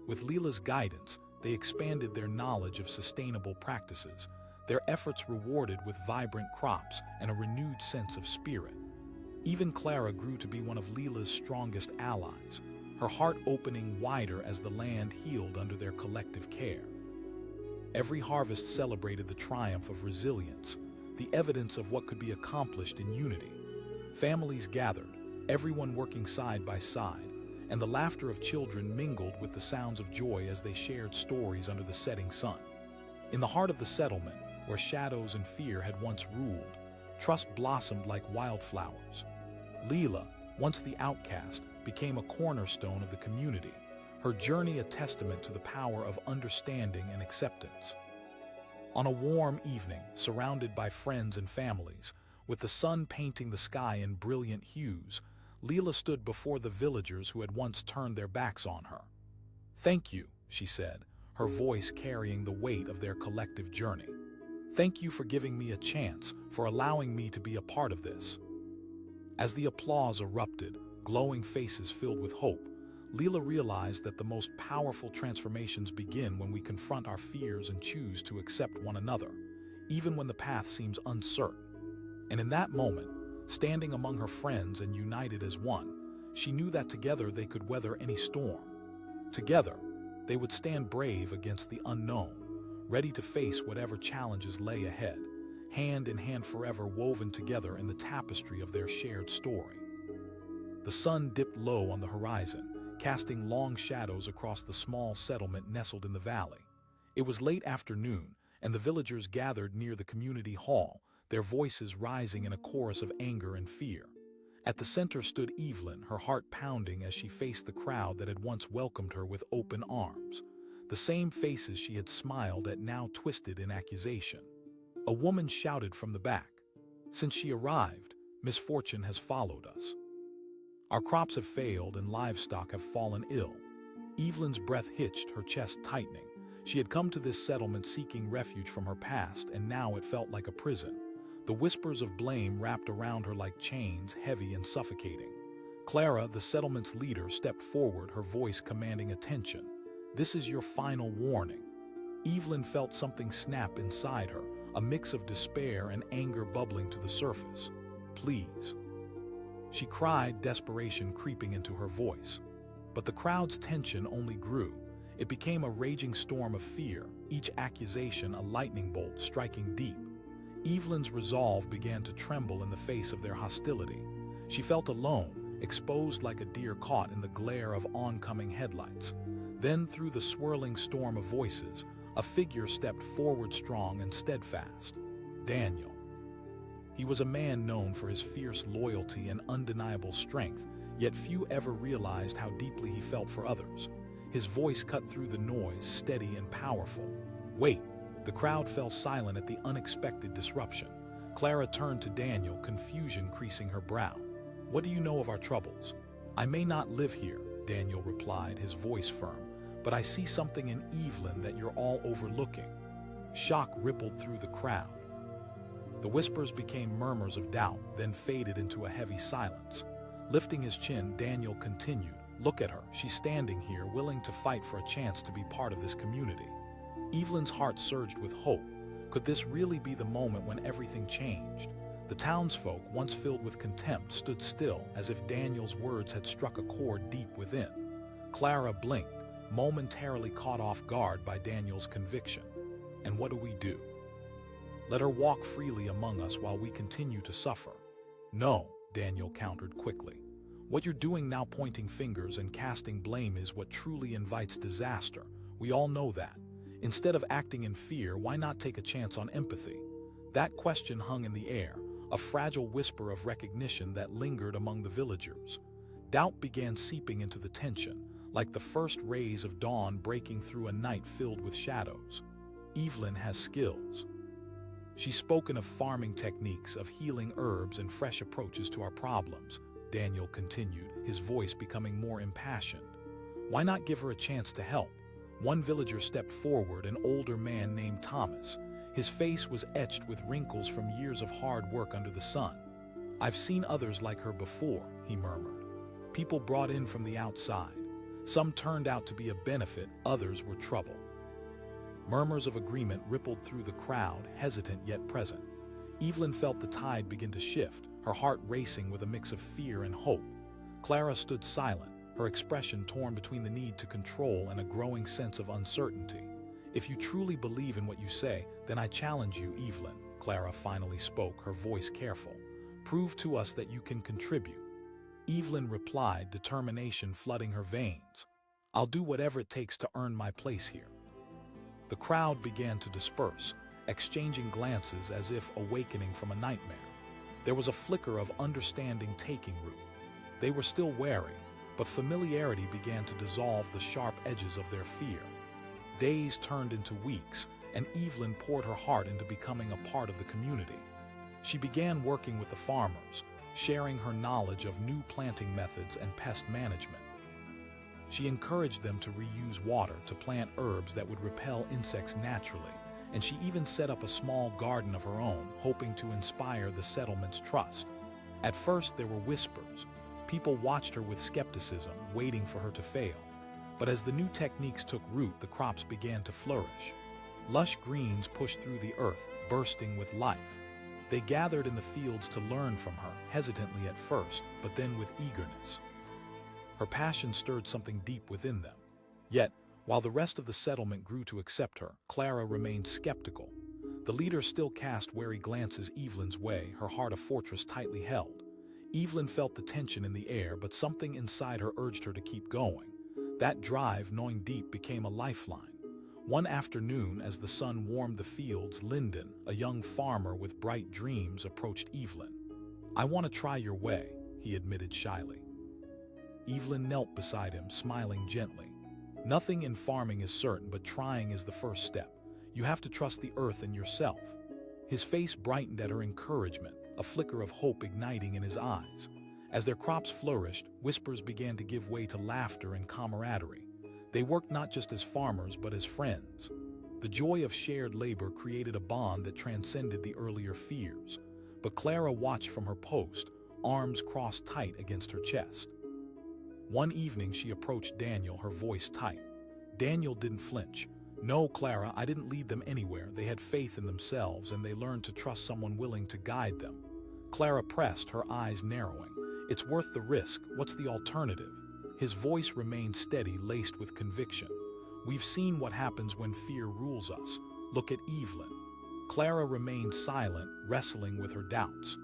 With Leela's guidance, they expanded their knowledge of sustainable practices, their efforts rewarded with vibrant crops and a renewed sense of spirit. Even Clara grew to be one of Leela's strongest allies, her heart opening wider as the land healed under their collective care. Every harvest celebrated the triumph of resilience, the evidence of what could be accomplished in unity. Families gathered, everyone working side by side, and the laughter of children mingled with the sounds of joy as they shared stories under the setting sun. In the heart of the settlement, where shadows and fear had once ruled, trust blossomed like wildflowers. Leela, once the outcast, became a cornerstone of the community, her journey a testament to the power of understanding and acceptance. On a warm evening, surrounded by friends and families, with the sun painting the sky in brilliant hues, Leela stood before the villagers who had once turned their backs on her. "Thank you," she said, her voice carrying the weight of their collective journey. "Thank you for giving me a chance, for allowing me to be a part of this." As the applause erupted, glowing faces filled with hope, Leela realized that the most powerful transformations begin when we confront our fears and choose to accept one another, even when the path seems uncertain. And in that moment, standing among her friends and united as one, she knew that together they could weather any storm. Together, they would stand brave against the unknown, ready to face whatever challenges lay ahead, hand in hand forever woven together in the tapestry of their shared story. The sun dipped low on the horizon, casting long shadows across the small settlement nestled in the valley. It was late afternoon, and the villagers gathered near the community hall, their voices rising in a chorus of anger and fear. At the center stood Evelyn, her heart pounding as she faced the crowd that had once welcomed her with open arms. The same faces she had smiled at now twisted in accusation. A woman shouted from the back, "Since she arrived, misfortune has followed us. Our crops have failed and livestock have fallen ill." Evelyn's breath hitched, her chest tightening. She had come to this settlement seeking refuge from her past, and now it felt like a prison. The whispers of blame wrapped around her like chains, heavy and suffocating. Clara, the settlement's leader, stepped forward, her voice commanding attention. "This is your final warning." Evelyn felt something snap inside her, a mix of despair and anger bubbling to the surface. "Please," she cried, desperation creeping into her voice. But the crowd's tension only grew. It became a raging storm of fear, each accusation a lightning bolt striking deep. Evelyn's resolve began to tremble in the face of their hostility. She felt alone, exposed like a deer caught in the glare of oncoming headlights. Then, through the swirling storm of voices, a figure stepped forward, strong and steadfast. Daniel. He was a man known for his fierce loyalty and undeniable strength, yet few ever realized how deeply he felt for others. His voice cut through the noise, steady and powerful. "Wait." The crowd fell silent at the unexpected disruption. Clara turned to Daniel, confusion creasing her brow. "What do you know of our troubles?" "I may not live here," Daniel replied, his voice firm, "but I see something in Evelyn that you're all overlooking." Shock rippled through the crowd. The whispers became murmurs of doubt, then faded into a heavy silence. Lifting his chin, Daniel continued, "Look at her. She's standing here, willing to fight for a chance to be part of this community." Evelyn's heart surged with hope. Could this really be the moment when everything changed? The townsfolk, once filled with contempt, stood still, as if Daniel's words had struck a chord deep within. Clara blinked, momentarily caught off guard by Daniel's conviction. "And what do we do? Let her walk freely among us while we continue to suffer?" "No," Daniel countered quickly. "What you're doing now, pointing fingers and casting blame, is what truly invites disaster. We all know that. Instead of acting in fear, why not take a chance on empathy?" That question hung in the air, a fragile whisper of recognition that lingered among the villagers. Doubt began seeping into the tension, like the first rays of dawn breaking through a night filled with shadows. "Evelyn has skills. She's spoken of farming techniques, of healing herbs and fresh approaches to our problems," Daniel continued, his voice becoming more impassioned. "Why not give her a chance to help?" One villager stepped forward, an older man named Thomas. His face was etched with wrinkles from years of hard work under the sun. "I've seen others like her before," he murmured. "People brought in from the outside. Some turned out to be a benefit, others were trouble." Murmurs of agreement rippled through the crowd, hesitant yet present. Evelyn felt the tide begin to shift, her heart racing with a mix of fear and hope. Clara stood silent, her expression torn between the need to control and a growing sense of uncertainty. "If you truly believe in what you say, then I challenge you, Evelyn," Clara finally spoke, her voice careful. "Prove to us that you can contribute." Evelyn replied, determination flooding her veins. "I'll do whatever it takes to earn my place here." The crowd began to disperse, exchanging glances as if awakening from a nightmare. There was a flicker of understanding taking root. They were still wary, but familiarity began to dissolve the sharp edges of their fear. Days turned into weeks, and Evelyn poured her heart into becoming a part of the community. She began working with the farmers, sharing her knowledge of new planting methods and pest management. She encouraged them to reuse water to plant herbs that would repel insects naturally, and she even set up a small garden of her own, hoping to inspire the settlement's trust. At first, there were whispers. People watched her with skepticism, waiting for her to fail. But as the new techniques took root, the crops began to flourish. Lush greens pushed through the earth, bursting with life. They gathered in the fields to learn from her, hesitantly at first, but then with eagerness. Her passion stirred something deep within them. Yet, while the rest of the settlement grew to accept her, Clara remained skeptical. The leader still cast wary glances Evelyn's way, her heart a fortress tightly held. Evelyn felt the tension in the air, but something inside her urged her to keep going. That drive, knowing deep, became a lifeline. One afternoon, as the sun warmed the fields, Lyndon, a young farmer with bright dreams, approached Evelyn. "I want to try your way," he admitted shyly. Evelyn knelt beside him, smiling gently. "Nothing in farming is certain, but trying is the first step. You have to trust the earth and yourself." His face brightened at her encouragement, a flicker of hope igniting in his eyes. As their crops flourished, whispers began to give way to laughter and camaraderie. They worked not just as farmers, but as friends. The joy of shared labor created a bond that transcended the earlier fears. But Clara watched from her post, arms crossed tight against her chest. One evening she approached Daniel, her voice tight. Daniel didn't flinch. "No, Clara, I didn't lead them anywhere. They had faith in themselves, and they learned to trust someone willing to guide them." Clara pressed, her eyes narrowing. "It's worth the risk. What's the alternative?" His voice remained steady, laced with conviction. "We've seen what happens when fear rules us. Look at Evelyn." Clara remained silent, wrestling with her doubts.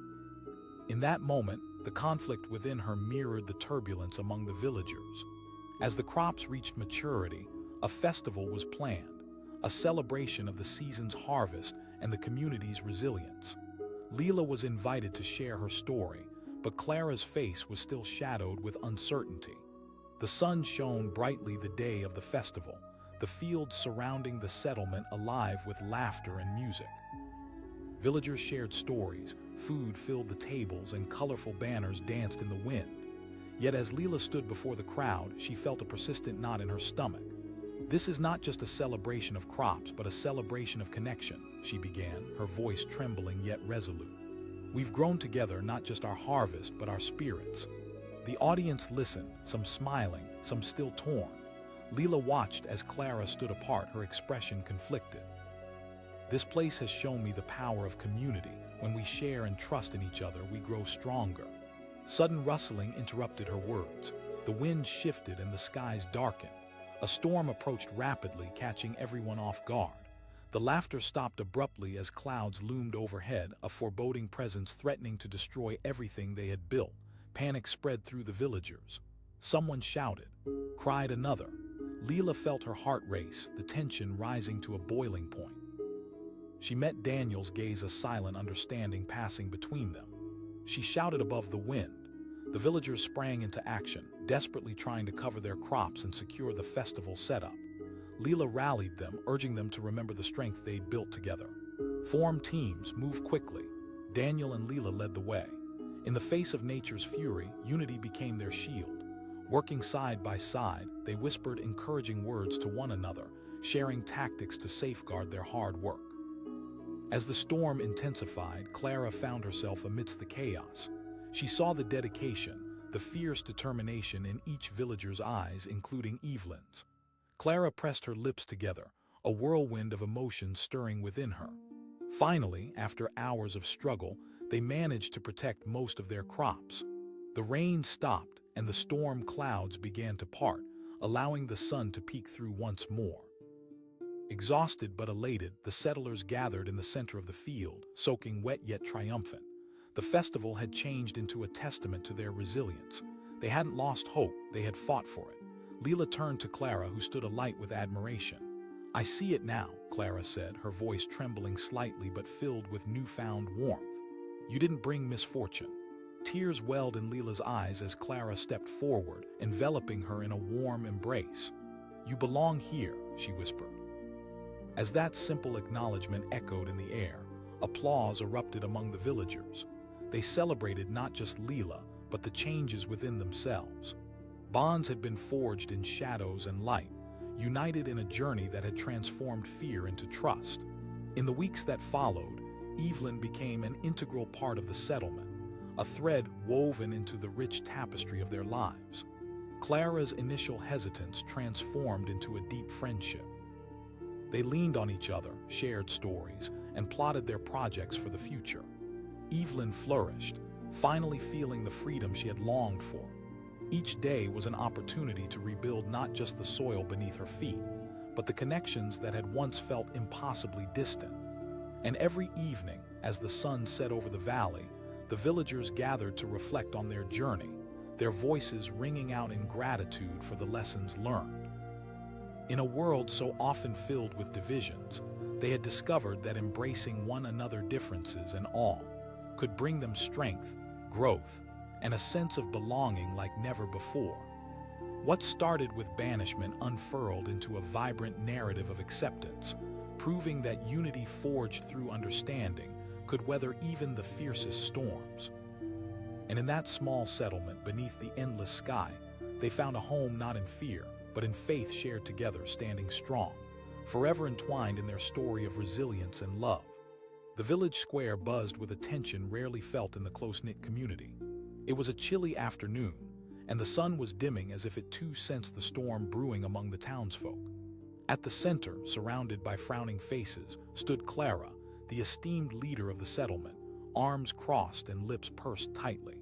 In that moment, the conflict within her mirrored the turbulence among the villagers. As the crops reached maturity, a festival was planned, a celebration of the season's harvest and the community's resilience. Leela was invited to share her story, but Clara's face was still shadowed with uncertainty. The sun shone brightly the day of the festival, the fields surrounding the settlement alive with laughter and music. Villagers shared stories, food filled the tables, and colorful banners danced in the wind. Yet as Leela stood before the crowd, she felt a persistent knot in her stomach. "This is not just a celebration of crops, but a celebration of connection," she began, her voice trembling yet resolute. "We've grown together, not just our harvest, but our spirits." The audience listened, some smiling, some still torn. Leela watched as Clara stood apart, her expression conflicted. "This place has shown me the power of community. When we share and trust in each other, we grow stronger." Sudden rustling interrupted her words. The wind shifted and the skies darkened. A storm approached rapidly, catching everyone off guard. The laughter stopped abruptly as clouds loomed overhead, a foreboding presence threatening to destroy everything they had built. Panic spread through the villagers. Someone shouted, cried another. Leela felt her heart race, the tension rising to a boiling point. She met Daniel's gaze, a silent understanding passing between them. She shouted above the wind. The villagers sprang into action, desperately trying to cover their crops and secure the festival setup. Leela rallied them, urging them to remember the strength they'd built together. Form teams, move quickly. Daniel and Leela led the way. In the face of nature's fury, unity became their shield. Working side by side, they whispered encouraging words to one another, sharing tactics to safeguard their hard work. As the storm intensified, Clara found herself amidst the chaos. She saw the dedication, the fierce determination in each villager's eyes, including Evelyn's. Clara pressed her lips together, a whirlwind of emotions stirring within her. Finally, after hours of struggle, they managed to protect most of their crops. The rain stopped, and the storm clouds began to part, allowing the sun to peek through once more. Exhausted but elated, the settlers gathered in the center of the field, soaking wet yet triumphant. The festival had changed into a testament to their resilience. They hadn't lost hope, they had fought for it. Leela turned to Clara, who stood alight with admiration. "I see it now," Clara said, her voice trembling slightly but filled with newfound warmth. "You didn't bring misfortune." Tears welled in Leela's eyes as Clara stepped forward, enveloping her in a warm embrace. "You belong here," she whispered. As that simple acknowledgement echoed in the air, applause erupted among the villagers. They celebrated not just Leela, but the changes within themselves. Bonds had been forged in shadows and light, united in a journey that had transformed fear into trust. In the weeks that followed, Evelyn became an integral part of the settlement, a thread woven into the rich tapestry of their lives. Clara's initial hesitance transformed into a deep friendship. They leaned on each other, shared stories, and plotted their projects for the future. Evelyn flourished, finally feeling the freedom she had longed for. Each day was an opportunity to rebuild not just the soil beneath her feet, but the connections that had once felt impossibly distant. And every evening, as the sun set over the valley, the villagers gathered to reflect on their journey, their voices ringing out in gratitude for the lessons learned. In a world so often filled with divisions, they had discovered that embracing one another's differences and all could bring them strength, growth, and a sense of belonging like never before. What started with banishment unfurled into a vibrant narrative of acceptance, proving that unity forged through understanding could weather even the fiercest storms. And in that small settlement beneath the endless sky, they found a home not in fear, but in faith shared together, standing strong, forever entwined in their story of resilience and love. The village square buzzed with a tension rarely felt in the close-knit community. It was a chilly afternoon, and the sun was dimming as if it too sensed the storm brewing among the townsfolk. At the center, surrounded by frowning faces, stood Clara, the esteemed leader of the settlement, arms crossed and lips pursed tightly.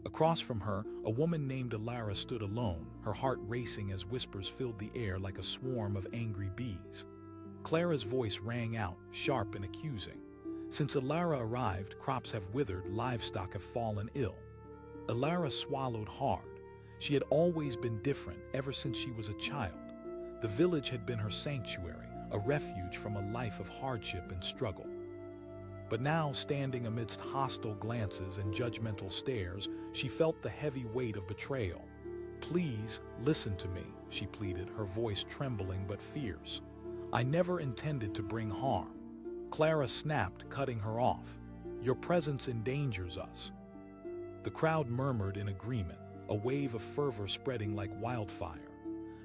Across from her, a woman named Elena stood alone, her heart racing as whispers filled the air like a swarm of angry bees. Clara's voice rang out, sharp and accusing. "Since Elena arrived, crops have withered, livestock have fallen ill." Elena swallowed hard. She had always been different ever since she was a child. The village had been her sanctuary, a refuge from a life of hardship and struggle. But now, standing amidst hostile glances and judgmental stares, she felt the heavy weight of betrayal. "Please, listen to me," she pleaded, her voice trembling but fierce. "I never intended to bring harm." Clara snapped, cutting her off. "Your presence endangers us." The crowd murmured in agreement, a wave of fervor spreading like wildfire.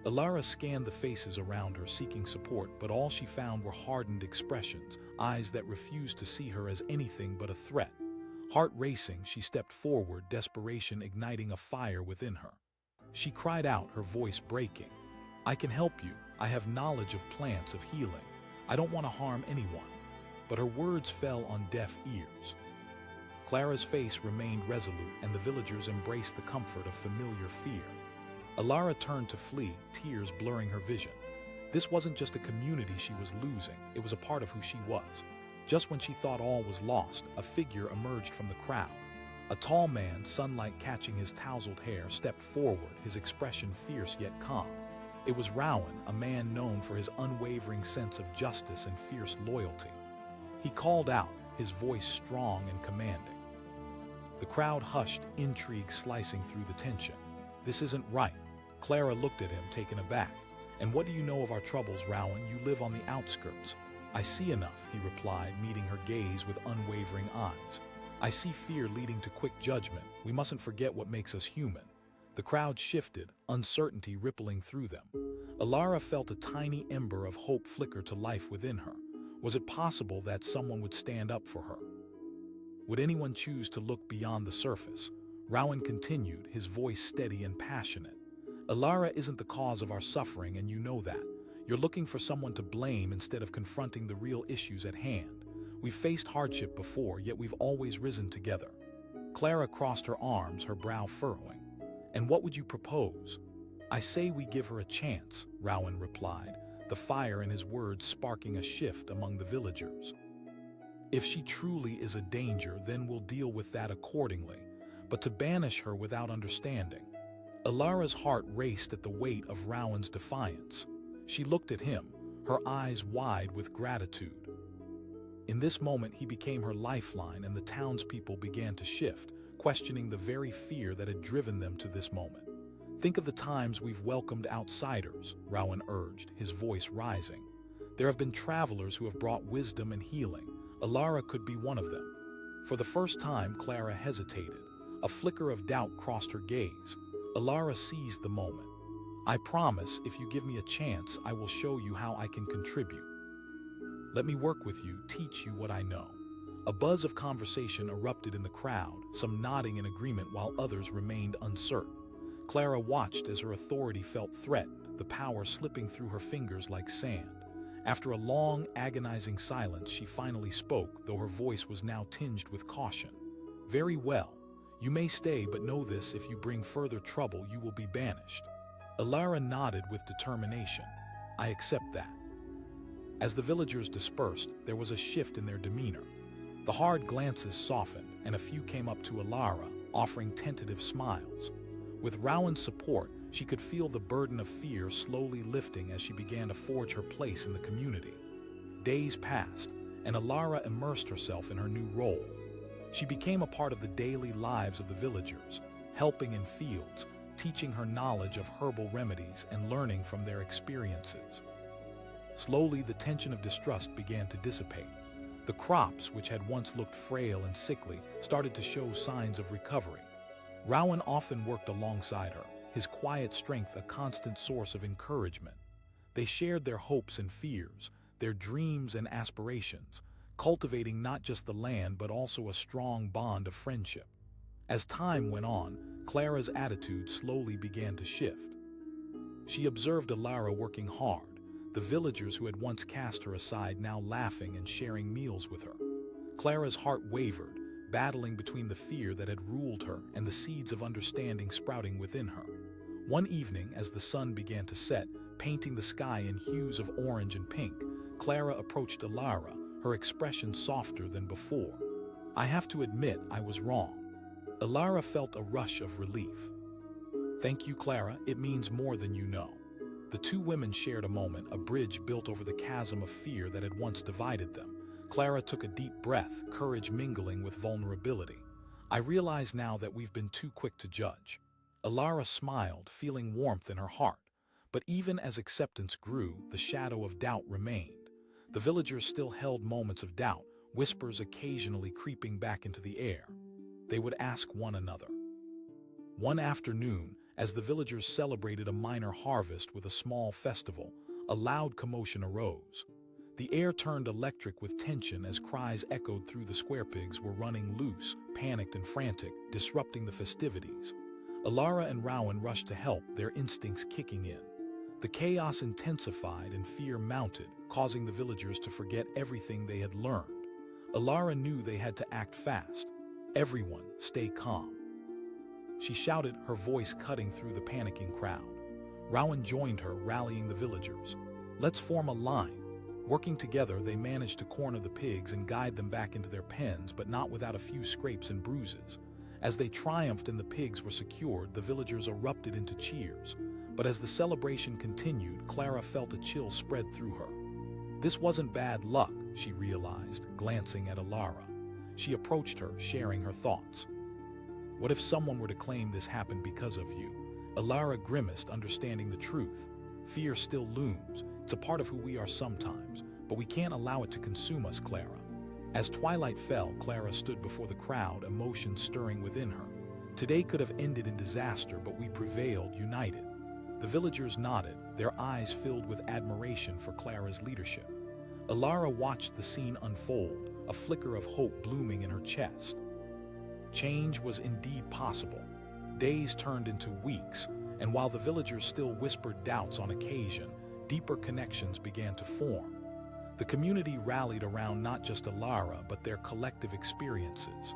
Elena scanned the faces around her, seeking support, but all she found were hardened expressions, eyes that refused to see her as anything but a threat. Heart racing, she stepped forward, desperation igniting a fire within her. She cried out, her voice breaking. "I can help you. I have knowledge of plants, of healing. I don't want to harm anyone." But her words fell on deaf ears. Clara's face remained resolute, and the villagers embraced the comfort of familiar fear. Elena turned to flee, tears blurring her vision. This wasn't just a community she was losing, it was a part of who she was. Just when she thought all was lost, a figure emerged from the crowd. A tall man, sunlight catching his tousled hair, stepped forward, his expression fierce yet calm. It was Rowan, a man known for his unwavering sense of justice and fierce loyalty. He called out, his voice strong and commanding. The crowd hushed, intrigue slicing through the tension. "This isn't right." Clara looked at him, taken aback. "And what do you know of our troubles, Rowan? You live on the outskirts." "I see enough," he replied, meeting her gaze with unwavering eyes. "I see fear leading to quick judgment. We mustn't forget what makes us human." The crowd shifted, uncertainty rippling through them. Elena felt a tiny ember of hope flicker to life within her. Was it possible that someone would stand up for her? Would anyone choose to look beyond the surface? Rowan continued, his voice steady and passionate. "Elena isn't the cause of our suffering, and you know that. You're looking for someone to blame instead of confronting the real issues at hand. We've faced hardship before, yet we've always risen together." Clara crossed her arms, her brow furrowing. "And what would you propose?" "I say we give her a chance," Rowan replied, the fire in his words sparking a shift among the villagers. "If she truly is a danger, then we'll deal with that accordingly. but to banish her without understanding. Alara's heart raced at the weight of Rowan's defiance. She looked at him, her eyes wide with gratitude. In this moment, he became her lifeline, and the townspeople began to shift, questioning the very fear that had driven them to this moment. "Think of the times we've welcomed outsiders," Rowan urged, his voice rising. "There have been travelers who have brought wisdom and healing. Alara could be one of them." For the first time, Clara hesitated. A flicker of doubt crossed her gaze. Alara seized the moment. "I promise, if you give me a chance, I will show you how I can contribute. Let me work with you, teach you what I know." A buzz of conversation erupted in the crowd, some nodding in agreement while others remained uncertain. Clara watched as her authority felt threatened, the power slipping through her fingers like sand. After a long, agonizing silence, she finally spoke, though her voice was now tinged with caution. "Very well. You may stay, but know this: if you bring further trouble, you will be banished." Alara nodded with determination. "I accept that." As the villagers dispersed, there was a shift in their demeanor. The hard glances softened, and a few came up to Alara, offering tentative smiles. With Rowan's support, she could feel the burden of fear slowly lifting as she began to forge her place in the community. Days passed, and Alara immersed herself in her new role. She became a part of the daily lives of the villagers, helping in fields, teaching her knowledge of herbal remedies, and learning from their experiences. Slowly, the tension of distrust began to dissipate. The crops, which had once looked frail and sickly, started to show signs of recovery. Rowan often worked alongside her, his quiet strength a constant source of encouragement. They shared their hopes and fears, their dreams and aspirations, cultivating not just the land but also a strong bond of friendship. As time went on, Clara's attitude slowly began to shift. She observed Alara working hard, the villagers who had once cast her aside now laughing and sharing meals with her. Clara's heart wavered, battling between the fear that had ruled her and the seeds of understanding sprouting within her. One evening, as the sun began to set, painting the sky in hues of orange and pink, Clara approached Alara, her expression softer than before. "I have to admit, I was wrong." Alara felt a rush of relief. "Thank you, Clara. It means more than you know." The two women shared a moment, a bridge built over the chasm of fear that had once divided them. Clara took a deep breath, courage mingling with vulnerability. "I realize now that we've been too quick to judge." Alara smiled, feeling warmth in her heart. But even as acceptance grew, the shadow of doubt remained. The villagers still held moments of doubt, whispers occasionally creeping back into the air. They would ask one another. One afternoon, as the villagers celebrated a minor harvest with a small festival, a loud commotion arose. The air turned electric with tension as cries echoed through the square. Pigs were running loose, panicked and frantic, disrupting the festivities. Alara and Rowan rushed to help, their instincts kicking in. The chaos intensified and fear mounted, causing the villagers to forget everything they had learned. Alara knew they had to act fast. "Everyone, stay calm," she shouted, her voice cutting through the panicking crowd. Rowan joined her, rallying the villagers. "Let's form a line." Working together, they managed to corner the pigs and guide them back into their pens, but not without a few scrapes and bruises. As they triumphed and the pigs were secured, the villagers erupted into cheers. But as the celebration continued, Clara felt a chill spread through her. This wasn't bad luck, she realized, glancing at Alara. She approached her, sharing her thoughts. "What if someone were to claim this happened because of you?" Alara grimaced, understanding the truth. "Fear still looms. It's a part of who we are sometimes, but we can't allow it to consume us, Clara." As twilight fell, Clara stood before the crowd, emotions stirring within her. "Today could have ended in disaster, but we prevailed, united." The villagers nodded, their eyes filled with admiration for Clara's leadership. Alara watched the scene unfold, a flicker of hope blooming in her chest. Change was indeed possible. Days turned into weeks, and while the villagers still whispered doubts on occasion, deeper connections began to form. The community rallied around not just Alara, but their collective experiences.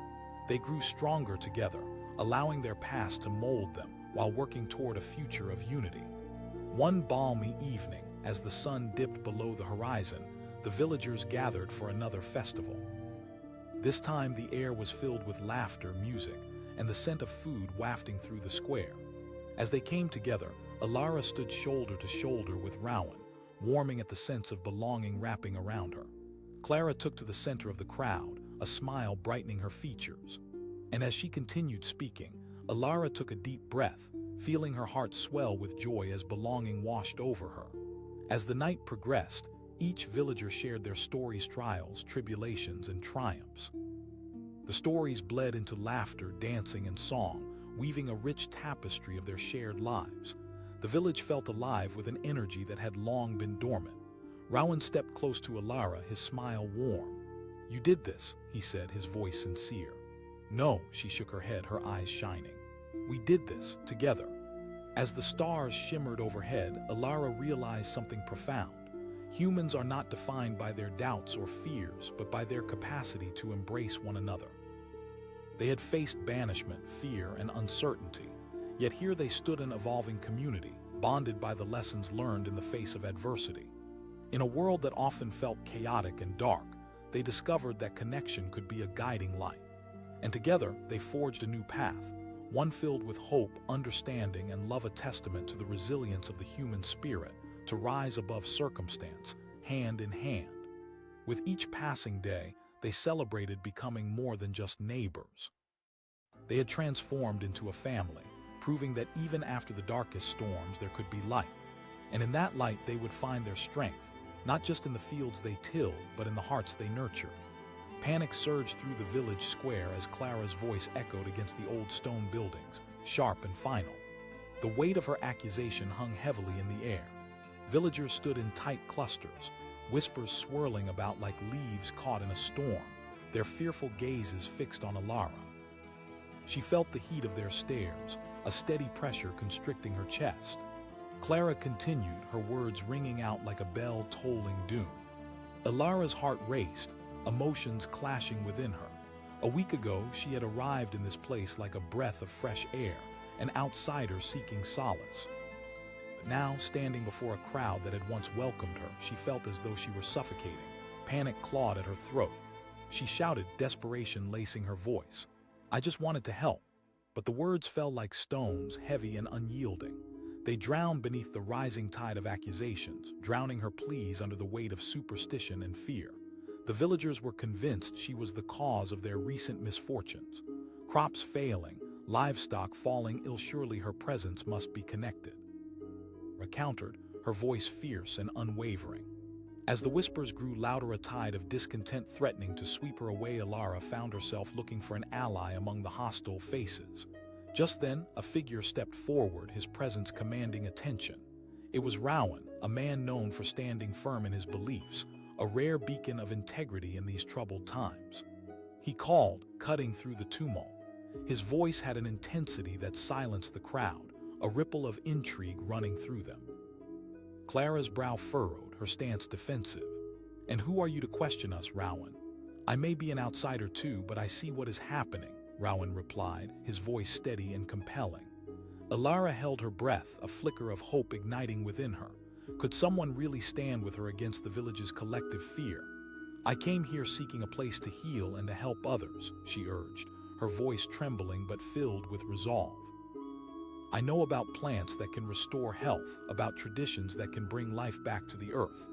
They grew stronger together, allowing their past to mold them while working toward a future of unity. One balmy evening, as the sun dipped below the horizon, the villagers gathered for another festival. This time the air was filled with laughter, music, and the scent of food wafting through the square. As they came together, Alara stood shoulder to shoulder with Rowan, warming at the sense of belonging wrapping around her. Clara took to the center of the crowd, a smile brightening her features. And as she continued speaking, Alara took a deep breath, feeling her heart swell with joy as belonging washed over her. As the night progressed, each villager shared their stories, trials, tribulations, and triumphs. The stories bled into laughter, dancing, and song, weaving a rich tapestry of their shared lives. The village felt alive with an energy that had long been dormant. Rowan stepped close to Alara, his smile warm. "You did this," he said, his voice sincere. "No," she shook her head, her eyes shining. "We did this, together." As the stars shimmered overhead, Alara realized something profound. Humans are not defined by their doubts or fears, but by their capacity to embrace one another. They had faced banishment, fear, and uncertainty, yet here they stood an evolving community, bonded by the lessons learned in the face of adversity. In a world that often felt chaotic and dark, they discovered that connection could be a guiding light. And together, they forged a new path, one filled with hope, understanding, and love, a testament to the resilience of the human spirit to rise above circumstance, hand in hand. With each passing day, they celebrated becoming more than just neighbors. They had transformed into a family, proving that even after the darkest storms there could be light. And in that light they would find their strength, not just in the fields they tilled, but in the hearts they nurtured. Panic surged through the village square as Clara's voice echoed against the old stone buildings, sharp and final. The weight of her accusation hung heavily in the air. Villagers stood in tight clusters, whispers swirling about like leaves caught in a storm, their fearful gazes fixed on Alara. She felt the heat of their stares, a steady pressure constricting her chest. Clara continued, her words ringing out like a bell tolling doom. Alara's heart raced, emotions clashing within her. A week ago, she had arrived in this place like a breath of fresh air, an outsider seeking solace. But now, standing before a crowd that had once welcomed her, she felt as though she were suffocating. Panic clawed at her throat. She shouted, desperation lacing her voice. "I just wanted to help." But the words fell like stones, heavy and unyielding. They drowned beneath the rising tide of accusations, drowning her pleas under the weight of superstition and fear. The villagers were convinced she was the cause of their recent misfortunes. Crops failing, livestock falling ill, surely her presence must be connected. Countered, her voice fierce and unwavering. As the whispers grew louder, a tide of discontent threatening to sweep her away, Alara found herself looking for an ally among the hostile faces. Just then, a figure stepped forward, his presence commanding attention. It was Rowan, a man known for standing firm in his beliefs, a rare beacon of integrity in these troubled times. He called, cutting through the tumult. His voice had an intensity that silenced the crowd, a ripple of intrigue running through them. Clara's brow furrowed, her stance defensive. "And who are you to question us, Rowan?" "I may be an outsider too, but I see what is happening," Rowan replied, his voice steady and compelling. Alara held her breath, a flicker of hope igniting within her. Could someone really stand with her against the village's collective fear? "I came here seeking a place to heal and to help others," she urged, her voice trembling but filled with resolve. "I know about plants that can restore health, about traditions that can bring life back to the earth."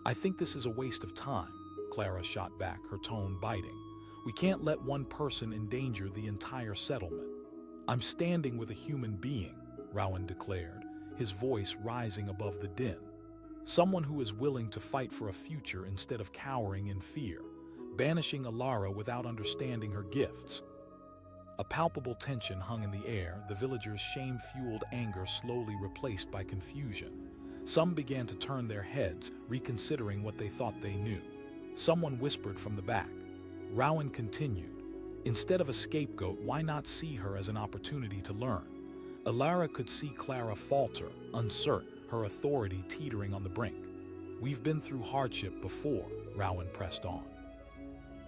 "I think this is a waste of time," Clara shot back, her tone biting. "We can't let one person endanger the entire settlement." "I'm standing with a human being," Rowan declared, his voice rising above the din. "Someone who is willing to fight for a future instead of cowering in fear, banishing Alara without understanding her gifts." A palpable tension hung in the air, the villagers' shame-fueled anger slowly replaced by confusion. Some began to turn their heads, reconsidering what they thought they knew. Someone whispered from the back. Rowan continued, "Instead of a scapegoat, why not see her as an opportunity to learn?" Alara could see Clara falter, uncertain, her authority teetering on the brink. "We've been through hardship before," Rowan pressed on.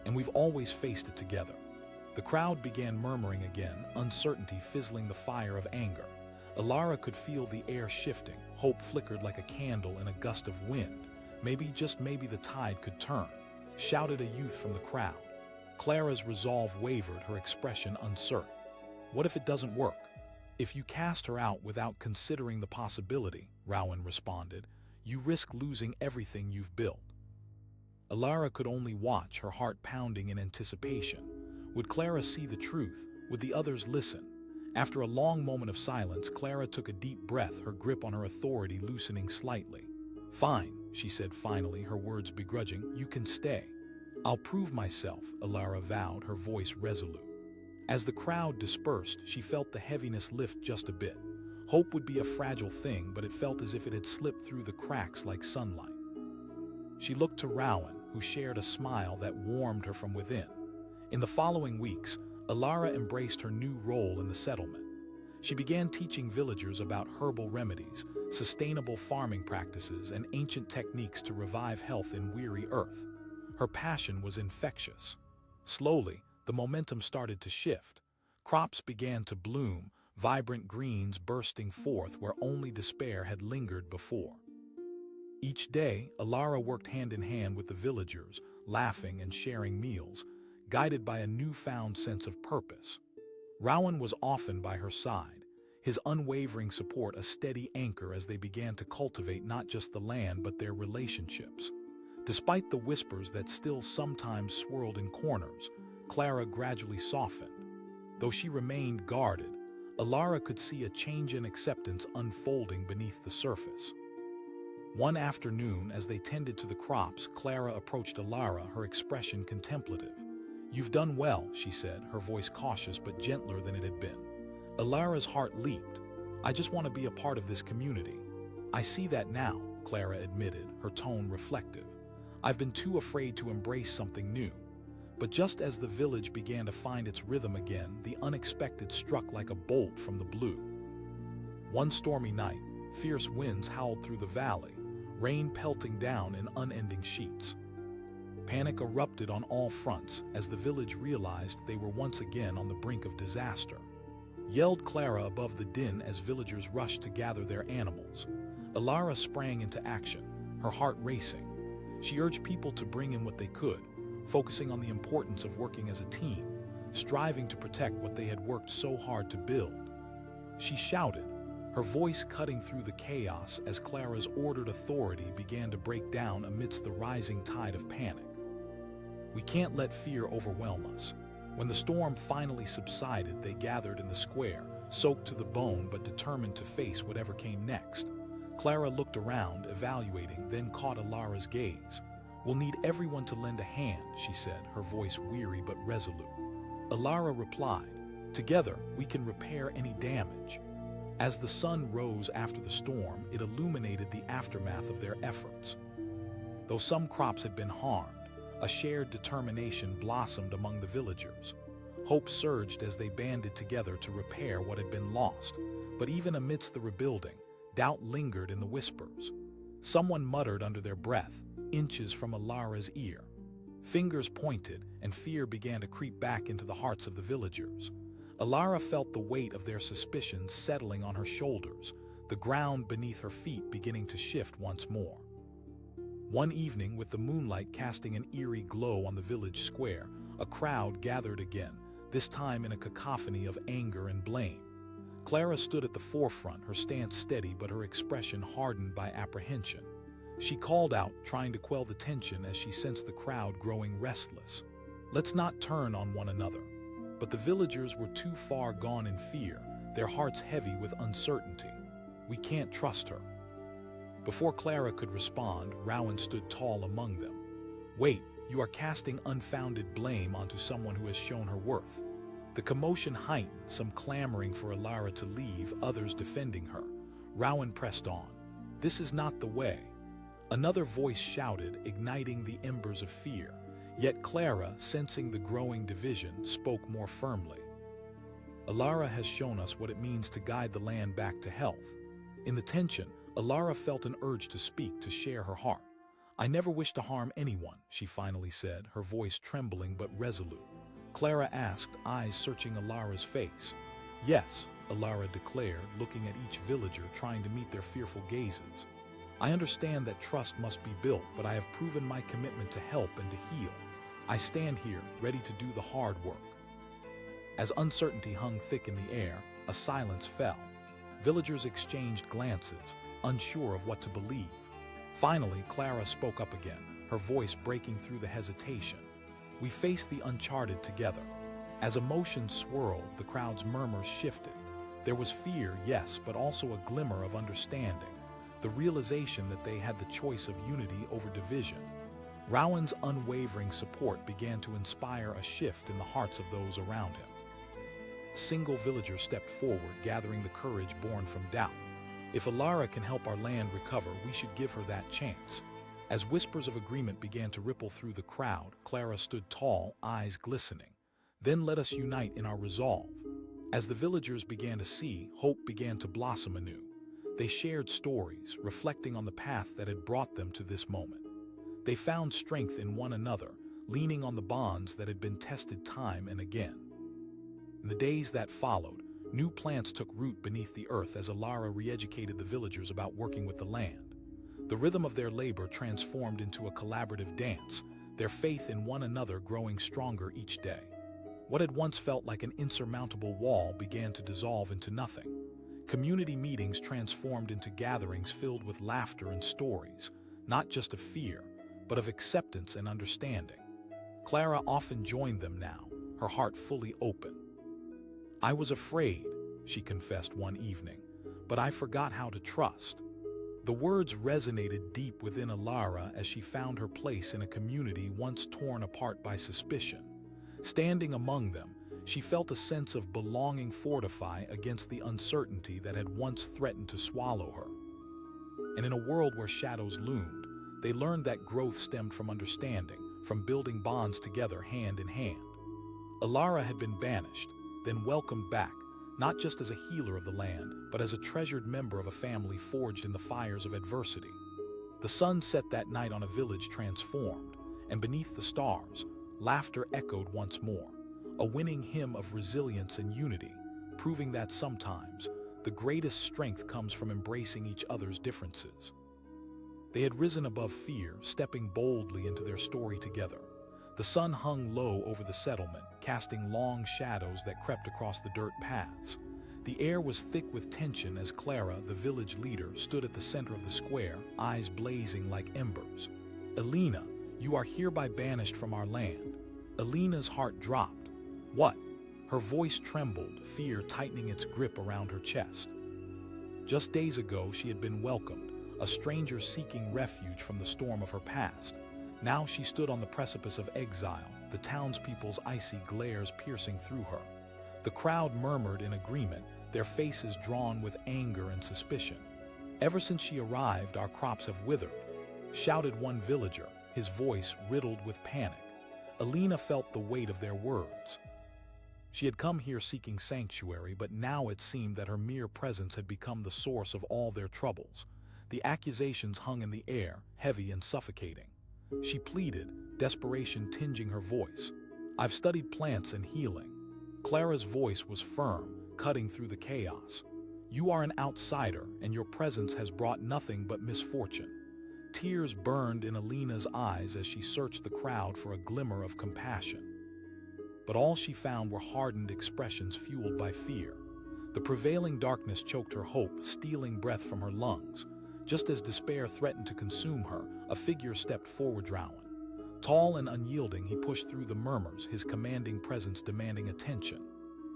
"And we've always faced it together." The crowd began murmuring again, uncertainty fizzling the fire of anger. Alara could feel the air shifting, hope flickered like a candle in a gust of wind. "Maybe, just maybe, the tide could turn," shouted a youth from the crowd. Clara's resolve wavered, her expression uncertain. What if it doesn't work? If you cast her out without considering the possibility, Rowan responded, you risk losing everything you've built. Alara could only watch, her heart pounding in anticipation. Would Clara see the truth? Would the others listen? After a long moment of silence, Clara took a deep breath, her grip on her authority loosening slightly. Fine, she said finally, her words begrudging. You can stay. I'll prove myself, Alara vowed, her voice resolute. As the crowd dispersed, she felt the heaviness lift just a bit. Hope would be a fragile thing, but it felt as if it had slipped through the cracks like sunlight. She looked to Rowan, who shared a smile that warmed her from within. In the following weeks, Alara embraced her new role in the settlement. She began teaching villagers about herbal remedies, sustainable farming practices, and ancient techniques to revive health in weary earth. Her passion was infectious. Slowly, the momentum started to shift. Crops began to bloom, vibrant greens bursting forth where only despair had lingered before. Each day, Alara worked hand in hand with the villagers, laughing and sharing meals, guided by a newfound sense of purpose. Rowan was often by her side, his unwavering support a steady anchor as they began to cultivate not just the land but their relationships. Despite the whispers that still sometimes swirled in corners, Clara gradually softened. Though she remained guarded, Alara could see a change in acceptance unfolding beneath the surface. One afternoon, as they tended to the crops, Clara approached Alara, her expression contemplative. You've done well, she said, her voice cautious but gentler than it had been. Alara's heart leaped. I just want to be a part of this community. I see that now, Clara admitted, her tone reflective. I've been too afraid to embrace something new. But just as the village began to find its rhythm again, the unexpected struck like a bolt from the blue. One stormy night, fierce winds howled through the valley, rain pelting down in unending sheets. Panic erupted on all fronts as the village realized they were once again on the brink of disaster. Yelled Clara above the din as villagers rushed to gather their animals. Alara sprang into action, her heart racing. She urged people to bring in what they could, focusing on the importance of working as a team, striving to protect what they had worked so hard to build. She shouted, her voice cutting through the chaos as Clara's ordered authority began to break down amidst the rising tide of panic. We can't let fear overwhelm us. When the storm finally subsided, they gathered in the square, soaked to the bone but determined to face whatever came next. Clara looked around, evaluating, then caught Alara's gaze. We'll need everyone to lend a hand, she said, her voice weary but resolute. Alara replied, together we can repair any damage. As the sun rose after the storm, it illuminated the aftermath of their efforts. Though some crops had been harmed, a shared determination blossomed among the villagers. Hope surged as they banded together to repair what had been lost. But even amidst the rebuilding, doubt lingered in the whispers. Someone muttered under their breath, inches from Alara's ear. Fingers pointed, and fear began to creep back into the hearts of the villagers. Alara felt the weight of their suspicions settling on her shoulders, the ground beneath her feet beginning to shift once more. One evening, with the moonlight casting an eerie glow on the village square, a crowd gathered again, this time in a cacophony of anger and blame. Clara stood at the forefront, her stance steady but her expression hardened by apprehension. She called out, trying to quell the tension as she sensed the crowd growing restless. Let's not turn on one another. But the villagers were too far gone in fear, their hearts heavy with uncertainty. We can't trust her. Before Clara could respond, Rowan stood tall among them. Wait, you are casting unfounded blame onto someone who has shown her worth. The commotion heightened, some clamoring for Alara to leave, others defending her. Rowan pressed on. This is not the way. Another voice shouted, igniting the embers of fear. Yet Clara, sensing the growing division, spoke more firmly. Alara has shown us what it means to guide the land back to health. In the tension, Alara felt an urge to speak, to share her heart. I never wish to harm anyone, she finally said, her voice trembling but resolute. Clara asked, eyes searching Alara's face. Yes, Alara declared, looking at each villager, trying to meet their fearful gazes. I understand that trust must be built, but I have proven my commitment to help and to heal. I stand here, ready to do the hard work. As uncertainty hung thick in the air, a silence fell. Villagers exchanged glances, unsure of what to believe. Finally, Clara spoke up again, her voice breaking through the hesitation. "We face the uncharted together." As emotions swirled, the crowd's murmurs shifted. There was fear, yes, but also a glimmer of understanding, the realization that they had the choice of unity over division. Rowan's unwavering support began to inspire a shift in the hearts of those around him. A single villager stepped forward, gathering the courage born from doubt. "If Elena can help our land recover, we should give her that chance." As whispers of agreement began to ripple through the crowd, Clara stood tall, eyes glistening. "Then let us unite in our resolve." As the villagers began to see, hope began to blossom anew. They shared stories, reflecting on the path that had brought them to this moment. They found strength in one another, leaning on the bonds that had been tested time and again. In the days that followed, new plants took root beneath the earth as Elena re-educated the villagers about working with the land. The rhythm of their labor transformed into a collaborative dance, their faith in one another growing stronger each day. What had once felt like an insurmountable wall began to dissolve into nothing. Community meetings transformed into gatherings filled with laughter and stories, not just of fear, but of acceptance and understanding. Clara often joined them now, her heart fully open. "I was afraid," she confessed one evening, "but I forgot how to trust." The words resonated deep within Elena as she found her place in a community once torn apart by suspicion. Standing among them, she felt a sense of belonging fortify against the uncertainty that had once threatened to swallow her. And in a world where shadows loomed, they learned that growth stemmed from understanding, from building bonds together hand in hand. Elena had been banished, then welcomed back, not just as a healer of the land, but as a treasured member of a family forged in the fires of adversity. The sun set that night on a village transformed, and beneath the stars, laughter echoed once more, a winning hymn of resilience and unity, proving that sometimes the greatest strength comes from embracing each other's differences. They had risen above fear, stepping boldly into their story together. The sun hung low over the settlement, casting long shadows that crept across the dirt paths. The air was thick with tension as Clara, the village leader, stood at the center of the square, eyes blazing like embers. "Elena, you are hereby banished from our land." Elena's heart dropped. "What?" Her voice trembled, fear tightening its grip around her chest. Just days ago, she had been welcomed, a stranger seeking refuge from the storm of her past. Now she stood on the precipice of exile, the townspeople's icy glares piercing through her. The crowd murmured in agreement, their faces drawn with anger and suspicion. "Ever since she arrived, our crops have withered," shouted one villager, his voice riddled with panic. Elena felt the weight of their words. She had come here seeking sanctuary, but now it seemed that her mere presence had become the source of all their troubles. The accusations hung in the air, heavy and suffocating. She pleaded, desperation tinging her voice. "I've studied plants and healing." Clara's voice was firm, cutting through the chaos. "You are an outsider, and your presence has brought nothing but misfortune." Tears burned in Elena's eyes as she searched the crowd for a glimmer of compassion. But all she found were hardened expressions fueled by fear. The prevailing darkness choked her hope, stealing breath from her lungs. Just as despair threatened to consume her, a figure stepped forward, Rowan. Tall and unyielding, he pushed through the murmurs, his commanding presence demanding attention.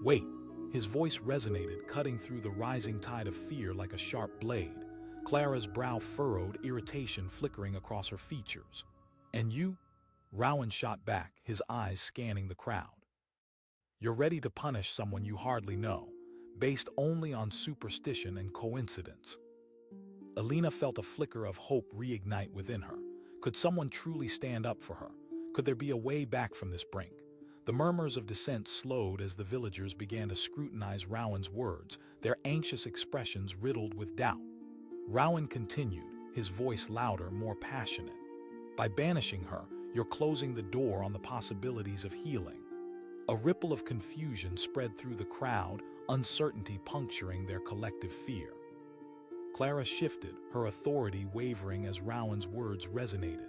"Wait!" His voice resonated, cutting through the rising tide of fear like a sharp blade. Clara's brow furrowed, irritation flickering across her features. "And you?" Rowan shot back, his eyes scanning the crowd. "You're ready to punish someone you hardly know, based only on superstition and coincidence." Elena felt a flicker of hope reignite within her. Could someone truly stand up for her? Could there be a way back from this brink? The murmurs of dissent slowed as the villagers began to scrutinize Rowan's words, their anxious expressions riddled with doubt. Rowan continued, his voice louder, more passionate. "By banishing her, you're closing the door on the possibilities of healing." A ripple of confusion spread through the crowd, uncertainty puncturing their collective fear. Clara shifted, her authority wavering as Rowan's words resonated.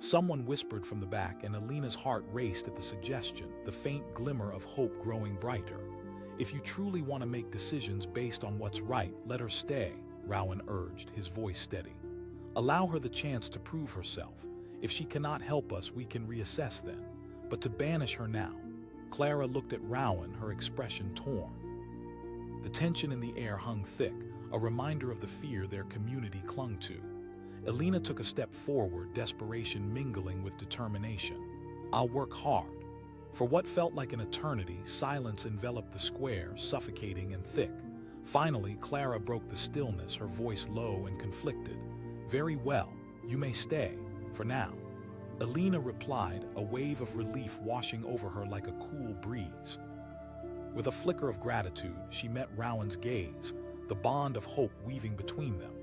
Someone whispered from the back, and Elena's heart raced at the suggestion, the faint glimmer of hope growing brighter. "If you truly want to make decisions based on what's right, let her stay," Rowan urged, his voice steady. "Allow her the chance to prove herself. If she cannot help us, we can reassess then. But to banish her now..." Clara looked at Rowan, her expression torn. The tension in the air hung thick, a reminder of the fear their community clung to. Elena took a step forward, desperation mingling with determination. "I'll work hard." For what felt like an eternity, silence enveloped the square, suffocating and thick. Finally, Clara broke the stillness, her voice low and conflicted. "Very well, you may stay, for now." Elena replied, a wave of relief washing over her like a cool breeze. With a flicker of gratitude, she met Rowan's gaze, the bond of hope weaving between them.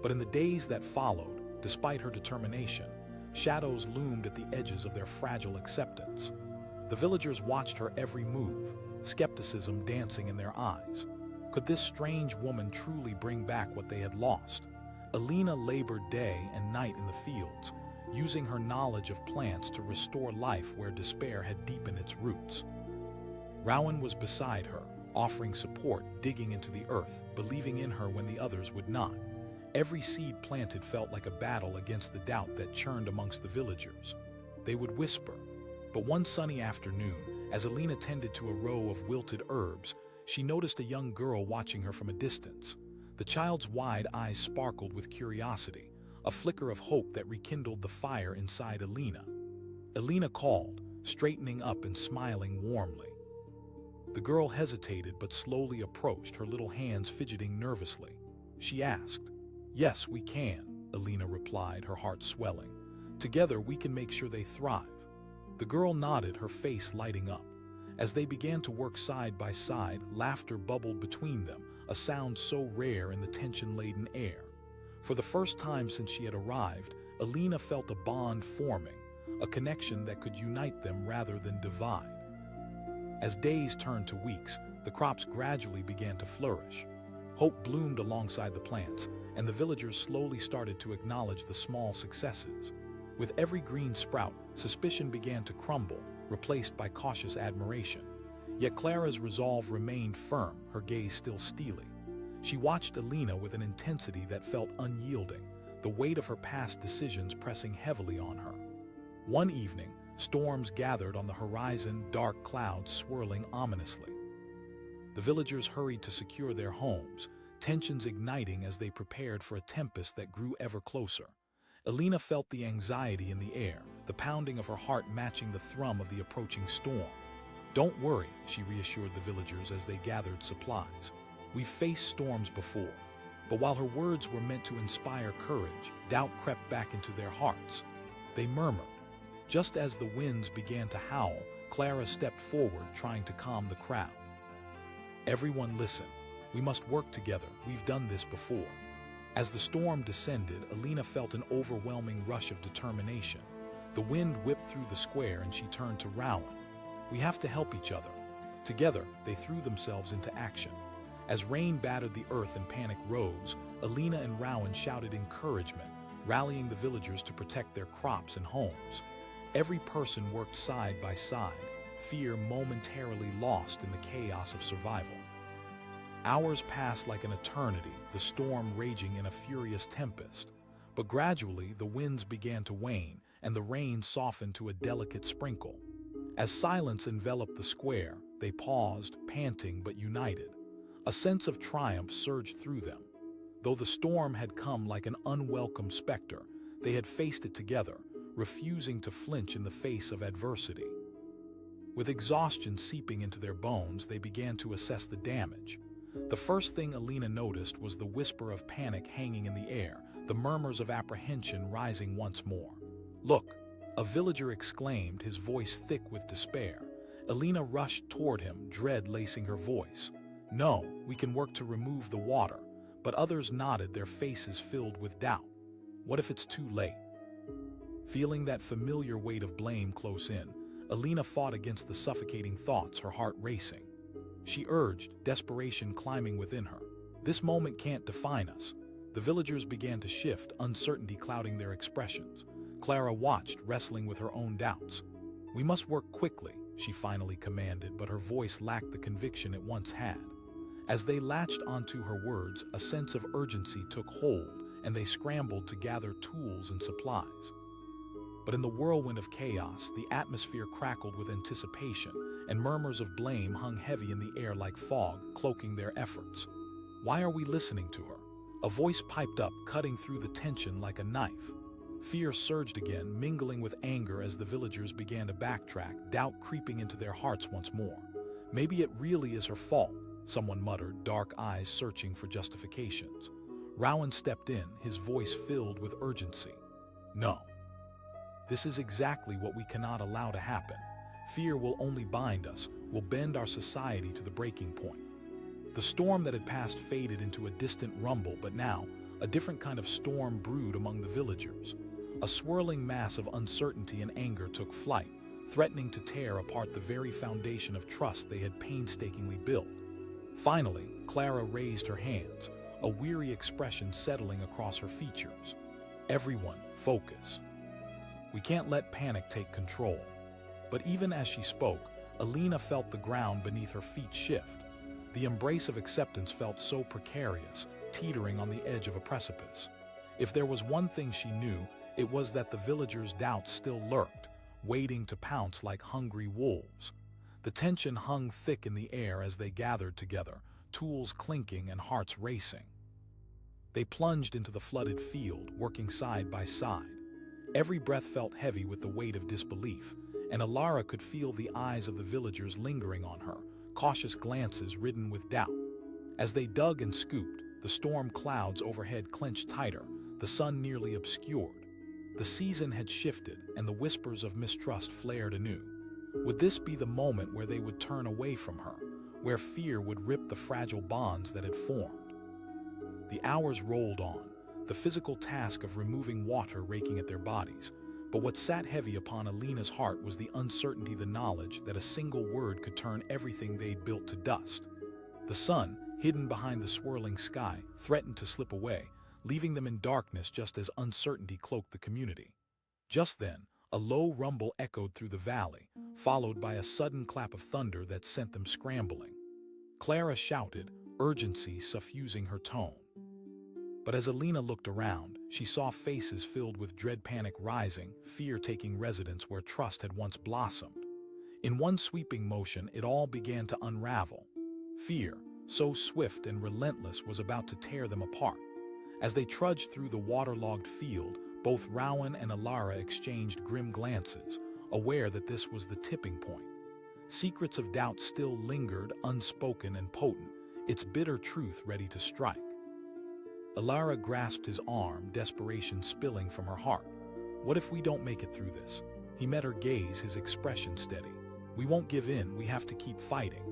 But in the days that followed, despite her determination, shadows loomed at the edges of their fragile acceptance. The villagers watched her every move, skepticism dancing in their eyes. Could this strange woman truly bring back what they had lost? Elena labored day and night in the fields, using her knowledge of plants to restore life where despair had deepened its roots. Rowan was beside her, offering support, digging into the earth, believing in her when the others would not. Every seed planted felt like a battle against the doubt that churned amongst the villagers. They would whisper. But one sunny afternoon, as Elena tended to a row of wilted herbs, she noticed a young girl watching her from a distance. The child's wide eyes sparkled with curiosity, a flicker of hope that rekindled the fire inside Elena. Elena called, straightening up and smiling warmly. The girl hesitated but slowly approached, her little hands fidgeting nervously. She asked. "Yes, we can," Elena replied, her heart swelling. "Together we can make sure they thrive." The girl nodded, her face lighting up. As they began to work side by side, laughter bubbled between them, a sound so rare in the tension-laden air. For the first time since she had arrived, Elena felt a bond forming, a connection that could unite them rather than divide. As days turned to weeks, the crops gradually began to flourish. Hope bloomed alongside the plants, and the villagers slowly started to acknowledge the small successes. With every green sprout, suspicion began to crumble, replaced by cautious admiration. Yet Clara's resolve remained firm, her gaze still steely. She watched Elena with an intensity that felt unyielding, the weight of her past decisions pressing heavily on her. One evening, storms gathered on the horizon, dark clouds swirling ominously. The villagers hurried to secure their homes, tensions igniting as they prepared for a tempest that grew ever closer. Elena felt the anxiety in the air, the pounding of her heart matching the thrum of the approaching storm. "Don't worry," she reassured the villagers as they gathered supplies. "We've faced storms before." But while her words were meant to inspire courage, doubt crept back into their hearts. They murmured. Just as the winds began to howl, Clara stepped forward, trying to calm the crowd. "Everyone listen. We must work together. We've done this before." As the storm descended, Elena felt an overwhelming rush of determination. The wind whipped through the square and she turned to Rowan. "We have to help each other." Together, they threw themselves into action. As rain battered the earth and panic rose, Elena and Rowan shouted encouragement, rallying the villagers to protect their crops and homes. Every person worked side by side, fear momentarily lost in the chaos of survival. Hours passed like an eternity, the storm raging in a furious tempest. But gradually, the winds began to wane, and the rain softened to a delicate sprinkle. As silence enveloped the square, they paused, panting but united. A sense of triumph surged through them. Though the storm had come like an unwelcome specter, they had faced it together, refusing to flinch in the face of adversity. With exhaustion seeping into their bones, they began to assess the damage. The first thing Elena noticed was the whisper of panic hanging in the air, the murmurs of apprehension rising once more. "Look!" a villager exclaimed, his voice thick with despair. Elena rushed toward him, dread lacing her voice. "No, we can work to remove the water," but others nodded, their faces filled with doubt. "What if it's too late?" Feeling that familiar weight of blame close in, Elena fought against the suffocating thoughts, her heart racing. She urged, desperation climbing within her. "This moment can't define us." The villagers began to shift, uncertainty clouding their expressions. Clara watched, wrestling with her own doubts. "We must work quickly," she finally commanded, but her voice lacked the conviction it once had. As they latched onto her words, a sense of urgency took hold, and they scrambled to gather tools and supplies. But in the whirlwind of chaos, the atmosphere crackled with anticipation, and murmurs of blame hung heavy in the air like fog, cloaking their efforts. "Why are we listening to her?" A voice piped up, cutting through the tension like a knife. Fear surged again, mingling with anger as the villagers began to backtrack, doubt creeping into their hearts once more. "Maybe it really is her fault," someone muttered, dark eyes searching for justifications. Rowan stepped in, his voice filled with urgency. "No. This is exactly what we cannot allow to happen. Fear will only bind us, will bend our society to the breaking point." The storm that had passed faded into a distant rumble, but now, a different kind of storm brewed among the villagers. A swirling mass of uncertainty and anger took flight, threatening to tear apart the very foundation of trust they had painstakingly built. Finally, Clara raised her hands, a weary expression settling across her features. "Everyone, focus. We can't let panic take control." But even as she spoke, Elena felt the ground beneath her feet shift. The embrace of acceptance felt so precarious, teetering on the edge of a precipice. If there was one thing she knew, it was that the villagers' doubts still lurked, waiting to pounce like hungry wolves. The tension hung thick in the air as they gathered together, tools clinking and hearts racing. They plunged into the flooded field, working side by side. Every breath felt heavy with the weight of disbelief, and Alara could feel the eyes of the villagers lingering on her, cautious glances ridden with doubt. As they dug and scooped, the storm clouds overhead clenched tighter, the sun nearly obscured. The season had shifted, and the whispers of mistrust flared anew. Would this be the moment where they would turn away from her, where fear would rip the fragile bonds that had formed? The hours rolled on, the physical task of removing water raking at their bodies, but what sat heavy upon Elena's heart was the uncertainty, the knowledge that a single word could turn everything they'd built to dust. The sun, hidden behind the swirling sky, threatened to slip away, leaving them in darkness just as uncertainty cloaked the community. Just then, a low rumble echoed through the valley, followed by a sudden clap of thunder that sent them scrambling. Clara shouted, urgency suffusing her tone. But as Elena looked around, she saw faces filled with dread, panic rising, fear taking residence where trust had once blossomed. In one sweeping motion, it all began to unravel. Fear, so swift and relentless, was about to tear them apart. As they trudged through the waterlogged field, both Rowan and Alara exchanged grim glances, aware that this was the tipping point. Secrets of doubt still lingered, unspoken and potent, its bitter truth ready to strike. Alara grasped his arm, desperation spilling from her heart. "What if we don't make it through this?" He met her gaze, his expression steady. "We won't give in, we have to keep fighting."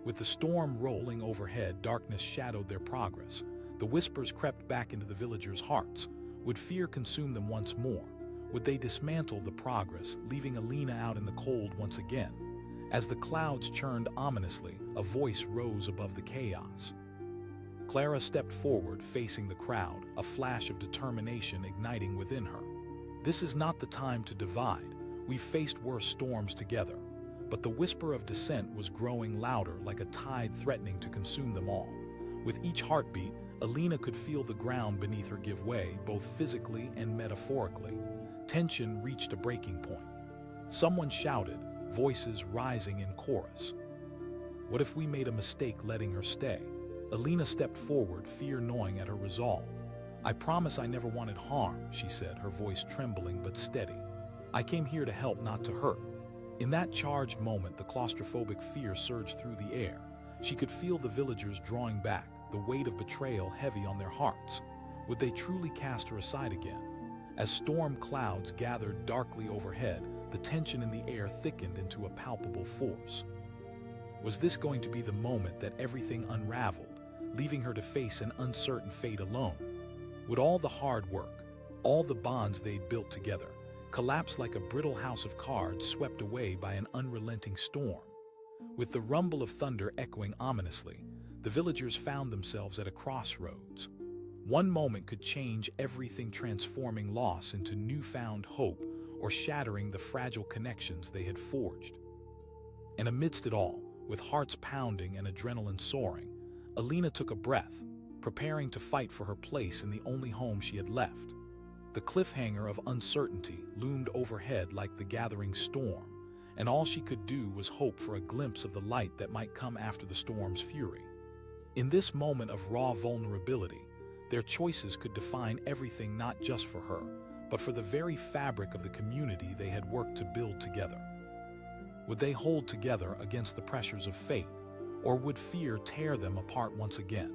With the storm rolling overhead, darkness shadowed their progress. The whispers crept back into the villagers' hearts. Would fear consume them once more? Would they dismantle the progress, leaving Elena out in the cold once again? As the clouds churned ominously, a voice rose above the chaos. Clara stepped forward, facing the crowd, a flash of determination igniting within her. "This is not the time to divide. We've faced worse storms together." But the whisper of dissent was growing louder, like a tide threatening to consume them all. With each heartbeat, Elena could feel the ground beneath her give way, both physically and metaphorically. Tension reached a breaking point. Someone shouted, voices rising in chorus. What if we made a mistake letting her stay? Elena stepped forward, fear gnawing at her resolve. "I promise I never wanted harm," she said, her voice trembling but steady. "I came here to help, not to hurt." In that charged moment, the claustrophobic fear surged through the air. She could feel the villagers drawing back, the weight of betrayal heavy on their hearts. Would they truly cast her aside again? As storm clouds gathered darkly overhead, the tension in the air thickened into a palpable force. Was this going to be the moment that everything unraveled, leaving her to face an uncertain fate alone? Would all the hard work, all the bonds they'd built together, collapse like a brittle house of cards swept away by an unrelenting storm? With the rumble of thunder echoing ominously, the villagers found themselves at a crossroads. One moment could change everything, transforming loss into newfound hope or shattering the fragile connections they had forged. And amidst it all, with hearts pounding and adrenaline soaring, Elena took a breath, preparing to fight for her place in the only home she had left. The cliffhanger of uncertainty loomed overhead like the gathering storm, and all she could do was hope for a glimpse of the light that might come after the storm's fury. In this moment of raw vulnerability, their choices could define everything, not just for her, but for the very fabric of the community they had worked to build together. Would they hold together against the pressures of fate, or would fear tear them apart once again?